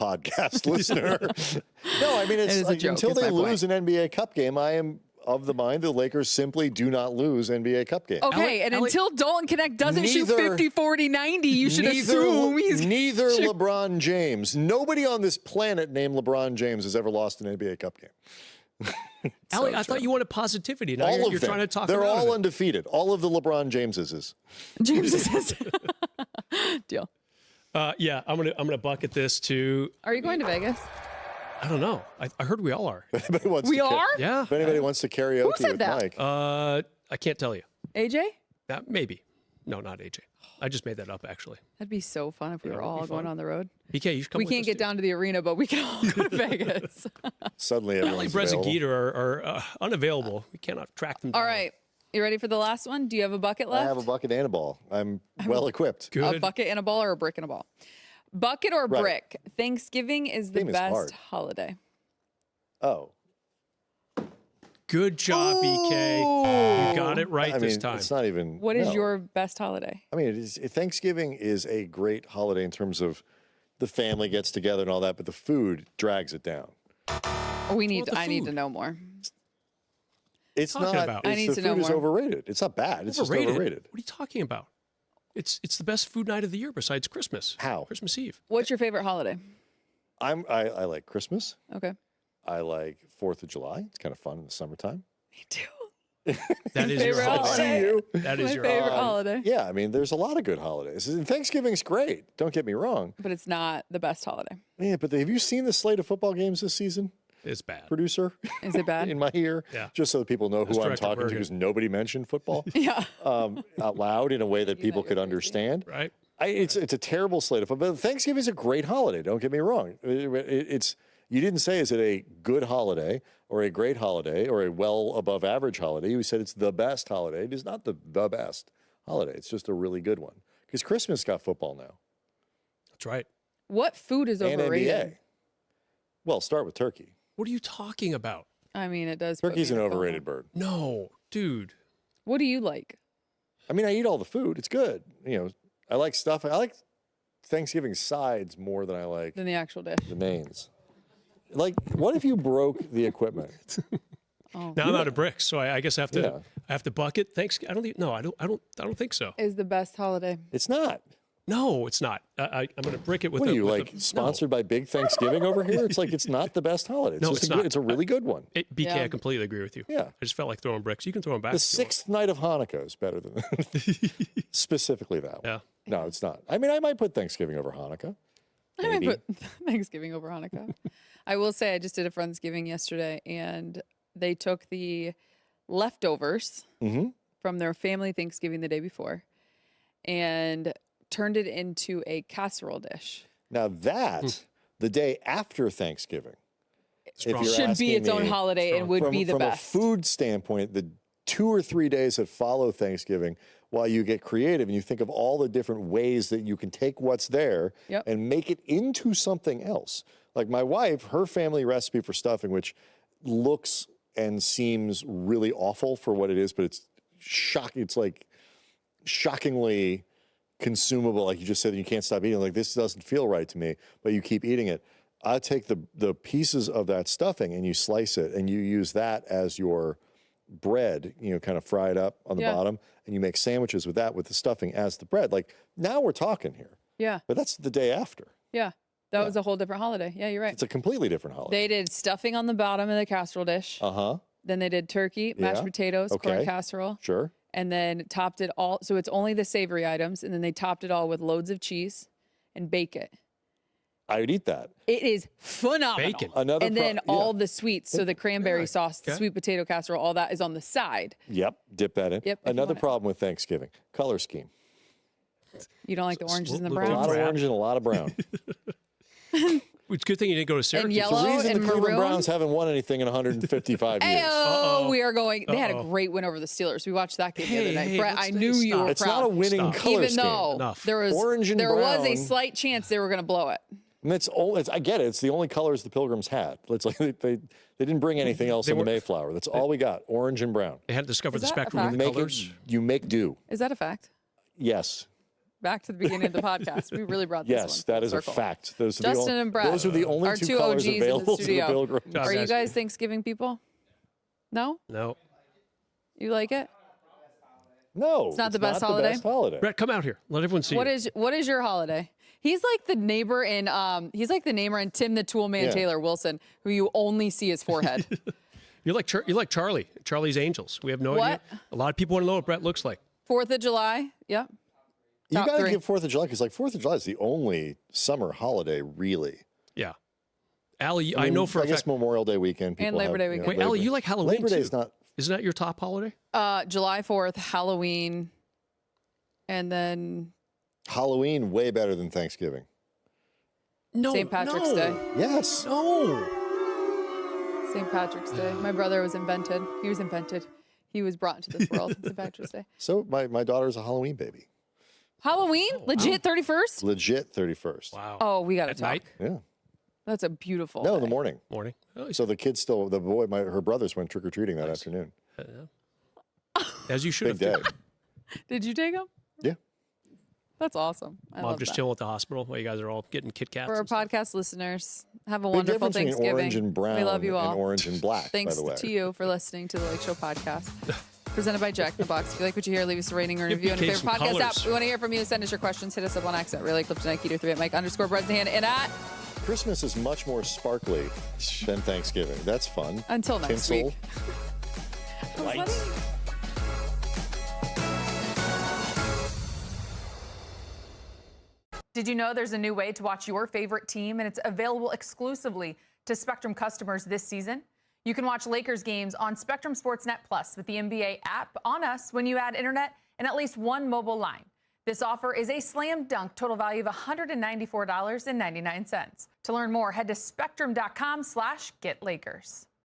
[SPEAKER 3] Podcast listener. No, I mean, it's like, until they lose an NBA Cup game, I am of the mind the Lakers simply do not lose NBA Cup games.
[SPEAKER 1] Okay, Allie, until Dalton Connect doesn't shoot 50, 40, 90, you should assume he's
[SPEAKER 3] neither LeBron James. Nobody on this planet named LeBron James has ever lost an NBA Cup game.
[SPEAKER 2] Allie, I thought you wanted positivity. Now you're trying to talk about it.
[SPEAKER 3] They're all undefeated. All of the LeBron Jameses.
[SPEAKER 1] Deal.
[SPEAKER 2] Yeah, I'm gonna bucket this to.
[SPEAKER 1] Are you going to Vegas?
[SPEAKER 2] I don't know. I heard we all are.
[SPEAKER 1] We are?
[SPEAKER 2] Yeah.
[SPEAKER 3] If anybody wants to karaoke
[SPEAKER 1] Who said
[SPEAKER 3] with
[SPEAKER 1] that?
[SPEAKER 3] Mike.
[SPEAKER 2] I can't tell you.
[SPEAKER 1] AJ?
[SPEAKER 2] Maybe. No, not AJ. I just made that up, actually.
[SPEAKER 1] That'd be so fun if we were all going on the road.
[SPEAKER 2] BK, you should come
[SPEAKER 1] We
[SPEAKER 2] with
[SPEAKER 1] can't
[SPEAKER 2] us,
[SPEAKER 1] get
[SPEAKER 2] too.
[SPEAKER 1] down to the arena, but we can all go to Vegas.
[SPEAKER 3] Suddenly everyone's
[SPEAKER 2] Brez and
[SPEAKER 3] available.
[SPEAKER 2] Geeter are unavailable. We cannot track them down.
[SPEAKER 1] All right. You ready for the last one? Do you have a bucket left?
[SPEAKER 3] I have a bucket and a ball. I'm well equipped.
[SPEAKER 2] Good.
[SPEAKER 1] A bucket and a ball or a brick and a ball? Bucket or brick? Thanksgiving is the
[SPEAKER 3] Game is
[SPEAKER 1] best
[SPEAKER 3] hard.
[SPEAKER 1] holiday.
[SPEAKER 3] Oh.
[SPEAKER 2] Good job, BK. You got it right
[SPEAKER 3] I
[SPEAKER 2] this
[SPEAKER 3] mean,
[SPEAKER 2] time.
[SPEAKER 3] it's not even.
[SPEAKER 1] What is
[SPEAKER 3] no.
[SPEAKER 1] your best holiday?
[SPEAKER 3] I mean, Thanksgiving is a great holiday in terms of the family gets together and all that, but the food drags it down.
[SPEAKER 1] I need
[SPEAKER 2] food?
[SPEAKER 1] to know more.
[SPEAKER 3] It's
[SPEAKER 2] Talking
[SPEAKER 3] not.
[SPEAKER 2] about?
[SPEAKER 1] I
[SPEAKER 3] It's,
[SPEAKER 1] need
[SPEAKER 3] the
[SPEAKER 1] to
[SPEAKER 3] food
[SPEAKER 1] know
[SPEAKER 3] is
[SPEAKER 1] more.
[SPEAKER 3] overrated. It's not bad. It's just overrated.
[SPEAKER 2] What are you talking about? It's the best food night of the year besides Christmas.
[SPEAKER 3] How?
[SPEAKER 2] Christmas Eve.
[SPEAKER 1] What's your favorite holiday?
[SPEAKER 3] I like Christmas.
[SPEAKER 1] Okay.
[SPEAKER 3] I like 4th of July. It's kind of fun in the summertime.
[SPEAKER 1] Me too.
[SPEAKER 2] That is
[SPEAKER 1] favorite
[SPEAKER 2] your holiday.
[SPEAKER 1] holiday.
[SPEAKER 2] That is
[SPEAKER 1] My
[SPEAKER 2] your
[SPEAKER 1] favorite
[SPEAKER 2] holiday.
[SPEAKER 1] holiday.
[SPEAKER 3] Yeah, I mean, there's a lot of good holidays. And Thanksgiving's great. Don't get me wrong.
[SPEAKER 1] But it's not the best holiday.
[SPEAKER 3] Yeah, but have you seen the slate of football games this season,
[SPEAKER 2] It's bad.
[SPEAKER 3] producer?
[SPEAKER 1] Is it bad?
[SPEAKER 3] In my ear?
[SPEAKER 2] Yeah.
[SPEAKER 3] Just so that people know who I'm
[SPEAKER 2] Director
[SPEAKER 3] talking to
[SPEAKER 2] Bergen.
[SPEAKER 3] because nobody mentioned football
[SPEAKER 1] Yeah.
[SPEAKER 3] out loud in a way that people could understand.
[SPEAKER 2] Right?
[SPEAKER 3] It's a terrible slate of football. But Thanksgiving is a great holiday. Don't get me wrong. It's you didn't say is it a good holiday or a great holiday or a well above average holiday. You said it's the best holiday. It is not the best holiday. It's just a really good one because Christmas got football now
[SPEAKER 2] That's right.
[SPEAKER 1] What food is
[SPEAKER 3] and
[SPEAKER 1] overrated?
[SPEAKER 3] NBA. Well, start with turkey.
[SPEAKER 2] What are you talking about?
[SPEAKER 1] I mean, it does. put
[SPEAKER 3] Turkey's
[SPEAKER 1] me
[SPEAKER 3] an
[SPEAKER 1] in a coma.
[SPEAKER 3] overrated bird.
[SPEAKER 2] No, dude.
[SPEAKER 1] What do you like?
[SPEAKER 3] I mean, I eat all the food. It's good. You know, I like stuff. I like Thanksgiving sides more than I like
[SPEAKER 1] Than the actual dish.
[SPEAKER 3] the mains. Like, what if you broke the equipment?
[SPEAKER 2] Now I'm out of bricks, so I guess I have to.
[SPEAKER 3] Yeah.
[SPEAKER 2] I have to bucket. Thanks. I don't think so.
[SPEAKER 1] Is the best holiday.
[SPEAKER 3] It's not.
[SPEAKER 2] No, it's not. I'm going to brick it with.
[SPEAKER 3] What are you
[SPEAKER 2] with
[SPEAKER 3] like sponsored by Big Thanksgiving over here? It's like it's not the best holiday. It's
[SPEAKER 2] No,
[SPEAKER 3] just
[SPEAKER 2] it's
[SPEAKER 3] a good,
[SPEAKER 2] not.
[SPEAKER 3] it's a really good one.
[SPEAKER 2] BK,
[SPEAKER 1] Yeah.
[SPEAKER 2] I completely agree with you.
[SPEAKER 3] Yeah.
[SPEAKER 2] I just felt like throwing bricks. You can throw them back.
[SPEAKER 3] The
[SPEAKER 2] if you want.
[SPEAKER 3] 6th night of Hanukkah is better than specifically that one.
[SPEAKER 2] Yeah.
[SPEAKER 3] No, it's not. I mean, I might put Thanksgiving over Hanukkah.
[SPEAKER 1] I might
[SPEAKER 3] Maybe.
[SPEAKER 1] put Thanksgiving over Hanukkah. I will say I just did a Friendsgiving yesterday, and they took the leftovers from their family Thanksgiving the day before and turned it into a casserole dish.
[SPEAKER 3] Now that the day after Thanksgiving,
[SPEAKER 2] Strong.
[SPEAKER 3] you're
[SPEAKER 1] Should be
[SPEAKER 3] asking
[SPEAKER 1] its own
[SPEAKER 3] me
[SPEAKER 1] holiday and would be the
[SPEAKER 3] from
[SPEAKER 1] best.
[SPEAKER 3] a food standpoint, the 2 or 3 days that follow Thanksgiving, while you get creative and you think of all the different ways that you can take what's there
[SPEAKER 1] Yep.
[SPEAKER 3] and make it into something else. Like my wife, her family recipe for stuffing, which looks and seems really awful for what it is, but it's shocking. It's like shockingly consumable. Like you just said, you can't stop eating. Like this doesn't feel right to me, but you keep eating it. I take the pieces of that stuffing and you slice it and you use that as your bread, you know, kind of fried up on the
[SPEAKER 1] Yeah.
[SPEAKER 3] bottom, and you make sandwiches with that with the stuffing as the bread. Like now we're talking here,
[SPEAKER 1] Yeah,
[SPEAKER 3] but that's the day after.
[SPEAKER 1] yeah. That was a whole different holiday. Yeah, you're right.
[SPEAKER 3] It's a completely different holiday.
[SPEAKER 1] They did stuffing on the bottom of the casserole dish.
[SPEAKER 3] Uh-huh.
[SPEAKER 1] Then they did turkey, mashed
[SPEAKER 3] Yeah.
[SPEAKER 1] potatoes, corn
[SPEAKER 3] Okay.
[SPEAKER 1] casserole,
[SPEAKER 3] Sure.
[SPEAKER 1] and then topped it all. So it's only the savory items, and then they topped it all with loads of cheese and bake it.
[SPEAKER 3] I would eat that.
[SPEAKER 1] It is phenomenal.
[SPEAKER 2] Bacon.
[SPEAKER 3] Another
[SPEAKER 1] And then
[SPEAKER 3] yeah.
[SPEAKER 1] all the sweets. So the cranberry sauce, the
[SPEAKER 2] Okay.
[SPEAKER 1] sweet potato casserole, all that is on the side.
[SPEAKER 3] Yep, dip that in.
[SPEAKER 1] Yep, if you
[SPEAKER 3] Another
[SPEAKER 1] want it.
[SPEAKER 3] problem with Thanksgiving, color scheme.
[SPEAKER 1] You don't like the oranges and the
[SPEAKER 2] little
[SPEAKER 3] A lot
[SPEAKER 1] browns?
[SPEAKER 3] of
[SPEAKER 2] Browns.
[SPEAKER 3] orange and a lot of brown.
[SPEAKER 2] It's a good thing you didn't go to Syracuse.
[SPEAKER 1] yellow.
[SPEAKER 3] The reason
[SPEAKER 1] and
[SPEAKER 3] the Cleveland
[SPEAKER 1] maroon.
[SPEAKER 3] Browns haven't won anything in 155 years.
[SPEAKER 1] Oh, we are going. They had a great win over the Steelers. We watched that game the other night. Brett, I knew you were
[SPEAKER 3] It's
[SPEAKER 1] proud.
[SPEAKER 3] not a winning color
[SPEAKER 1] Even
[SPEAKER 3] scheme.
[SPEAKER 1] though
[SPEAKER 2] Enough.
[SPEAKER 1] there was
[SPEAKER 3] Orange and
[SPEAKER 1] there was a
[SPEAKER 3] brown.
[SPEAKER 1] slight chance they were going to blow it.
[SPEAKER 3] And I get it. It's the only colors the Pilgrims had. It's like they didn't bring anything else in the Mayflower. That's all we got, orange and brown.
[SPEAKER 2] They had to discover
[SPEAKER 1] Is
[SPEAKER 2] the
[SPEAKER 1] that a
[SPEAKER 2] spectrum of
[SPEAKER 1] fact?
[SPEAKER 2] the
[SPEAKER 3] Make
[SPEAKER 2] colors.
[SPEAKER 3] you make do.
[SPEAKER 1] Is that a fact?
[SPEAKER 3] Yes.
[SPEAKER 1] Back to the beginning of the podcast. We really brought this one.
[SPEAKER 3] Yes, that
[SPEAKER 1] full
[SPEAKER 3] is a
[SPEAKER 1] circle.
[SPEAKER 3] fact. Those are
[SPEAKER 1] Justin and Brett
[SPEAKER 3] those are the only
[SPEAKER 1] our
[SPEAKER 3] two
[SPEAKER 1] two
[SPEAKER 3] colors
[SPEAKER 1] OGs in the
[SPEAKER 3] available to the
[SPEAKER 1] studio.
[SPEAKER 3] Pilgrims.
[SPEAKER 1] Are you guys Thanksgiving people? No?
[SPEAKER 2] No.
[SPEAKER 1] You like it?
[SPEAKER 3] No,
[SPEAKER 1] It's not the best holiday?
[SPEAKER 2] Brett, come out here. Let everyone see
[SPEAKER 1] What
[SPEAKER 2] you.
[SPEAKER 1] is your holiday? He's like the neighbor in Tim the Tool Man
[SPEAKER 3] Yeah.
[SPEAKER 1] Taylor Wilson, who you only see his forehead.
[SPEAKER 2] You're like Charlie. Charlie's Angels. We have no
[SPEAKER 1] What?
[SPEAKER 2] idea. A lot of people want to know what Brett looks like.
[SPEAKER 1] 4th of July. Yep.
[SPEAKER 3] You
[SPEAKER 1] Top
[SPEAKER 3] got to
[SPEAKER 1] three.
[SPEAKER 3] give 4th of July because 4th of July is the only summer holiday really.
[SPEAKER 2] Yeah. Allie, I know for
[SPEAKER 3] I
[SPEAKER 2] a
[SPEAKER 3] guess
[SPEAKER 2] fact.
[SPEAKER 3] Memorial Day weekend. People
[SPEAKER 1] Labor
[SPEAKER 3] have,
[SPEAKER 1] Day
[SPEAKER 3] you know,
[SPEAKER 1] weekend.
[SPEAKER 2] Wait,
[SPEAKER 3] Labor
[SPEAKER 2] Allie,
[SPEAKER 3] Day.
[SPEAKER 2] you like Halloween
[SPEAKER 3] Labor Day
[SPEAKER 2] too.
[SPEAKER 3] is not.
[SPEAKER 2] Isn't that your top holiday?
[SPEAKER 1] July 4th, Halloween, and then
[SPEAKER 3] Halloween way better than Thanksgiving.
[SPEAKER 2] No.
[SPEAKER 1] St. Patrick's Day.
[SPEAKER 3] Yes.
[SPEAKER 2] No.
[SPEAKER 1] St. Patrick's Day. My brother was invented. He was invented. He was brought into this world. St. Patrick's Day.
[SPEAKER 3] So my daughter's a Halloween baby.
[SPEAKER 1] Halloween? Legit 31st?
[SPEAKER 3] Legit 31st.
[SPEAKER 2] Wow.
[SPEAKER 1] Oh, we got to
[SPEAKER 2] At
[SPEAKER 1] talk.
[SPEAKER 2] night?
[SPEAKER 3] Yeah.
[SPEAKER 1] That's a beautiful
[SPEAKER 3] No, in
[SPEAKER 1] day.
[SPEAKER 3] the morning.
[SPEAKER 2] Morning. Oh,
[SPEAKER 3] So the kids still, her brothers went trick or treating that afternoon.
[SPEAKER 2] as you should
[SPEAKER 3] Big
[SPEAKER 2] have.
[SPEAKER 3] day.
[SPEAKER 1] Did you take him?
[SPEAKER 3] Yeah.
[SPEAKER 1] That's awesome. I
[SPEAKER 2] Mom
[SPEAKER 1] love
[SPEAKER 2] just
[SPEAKER 1] that.
[SPEAKER 2] chilling at the hospital while you guys are all getting Kit Kats.
[SPEAKER 1] For our
[SPEAKER 2] and stuff.
[SPEAKER 1] podcast listeners, have a
[SPEAKER 3] Big
[SPEAKER 1] wonderful
[SPEAKER 3] difference between
[SPEAKER 1] Thanksgiving.
[SPEAKER 3] orange and brown
[SPEAKER 1] We love you all.
[SPEAKER 3] and orange and black,
[SPEAKER 1] Thanks
[SPEAKER 3] by the way.
[SPEAKER 1] to you for listening to the Lakeshow podcast. Presented by Jack in the Box. If you like what you hear, leave us a rating or review on your
[SPEAKER 2] BK
[SPEAKER 1] favorite
[SPEAKER 2] some
[SPEAKER 1] podcast app.
[SPEAKER 2] colors.
[SPEAKER 1] We want to hear from you. Send us your questions. Hit us up on X at Relay Clifton, Keto 3 at Mike_Bresnahan and at
[SPEAKER 3] Christmas is much more sparkly than Thanksgiving. That's fun.
[SPEAKER 1] until next
[SPEAKER 3] Tinsel.
[SPEAKER 1] week.
[SPEAKER 3] Lights.
[SPEAKER 1] Did you know there's a new way to watch your favorite team and it's available exclusively to Spectrum customers this season? You can watch Lakers games on Spectrum SportsNet Plus with the NBA app on us when you add internet and at least one mobile line. This offer is a slam dunk total value of $194.99. To learn more, head to spectrum.com/getlakers.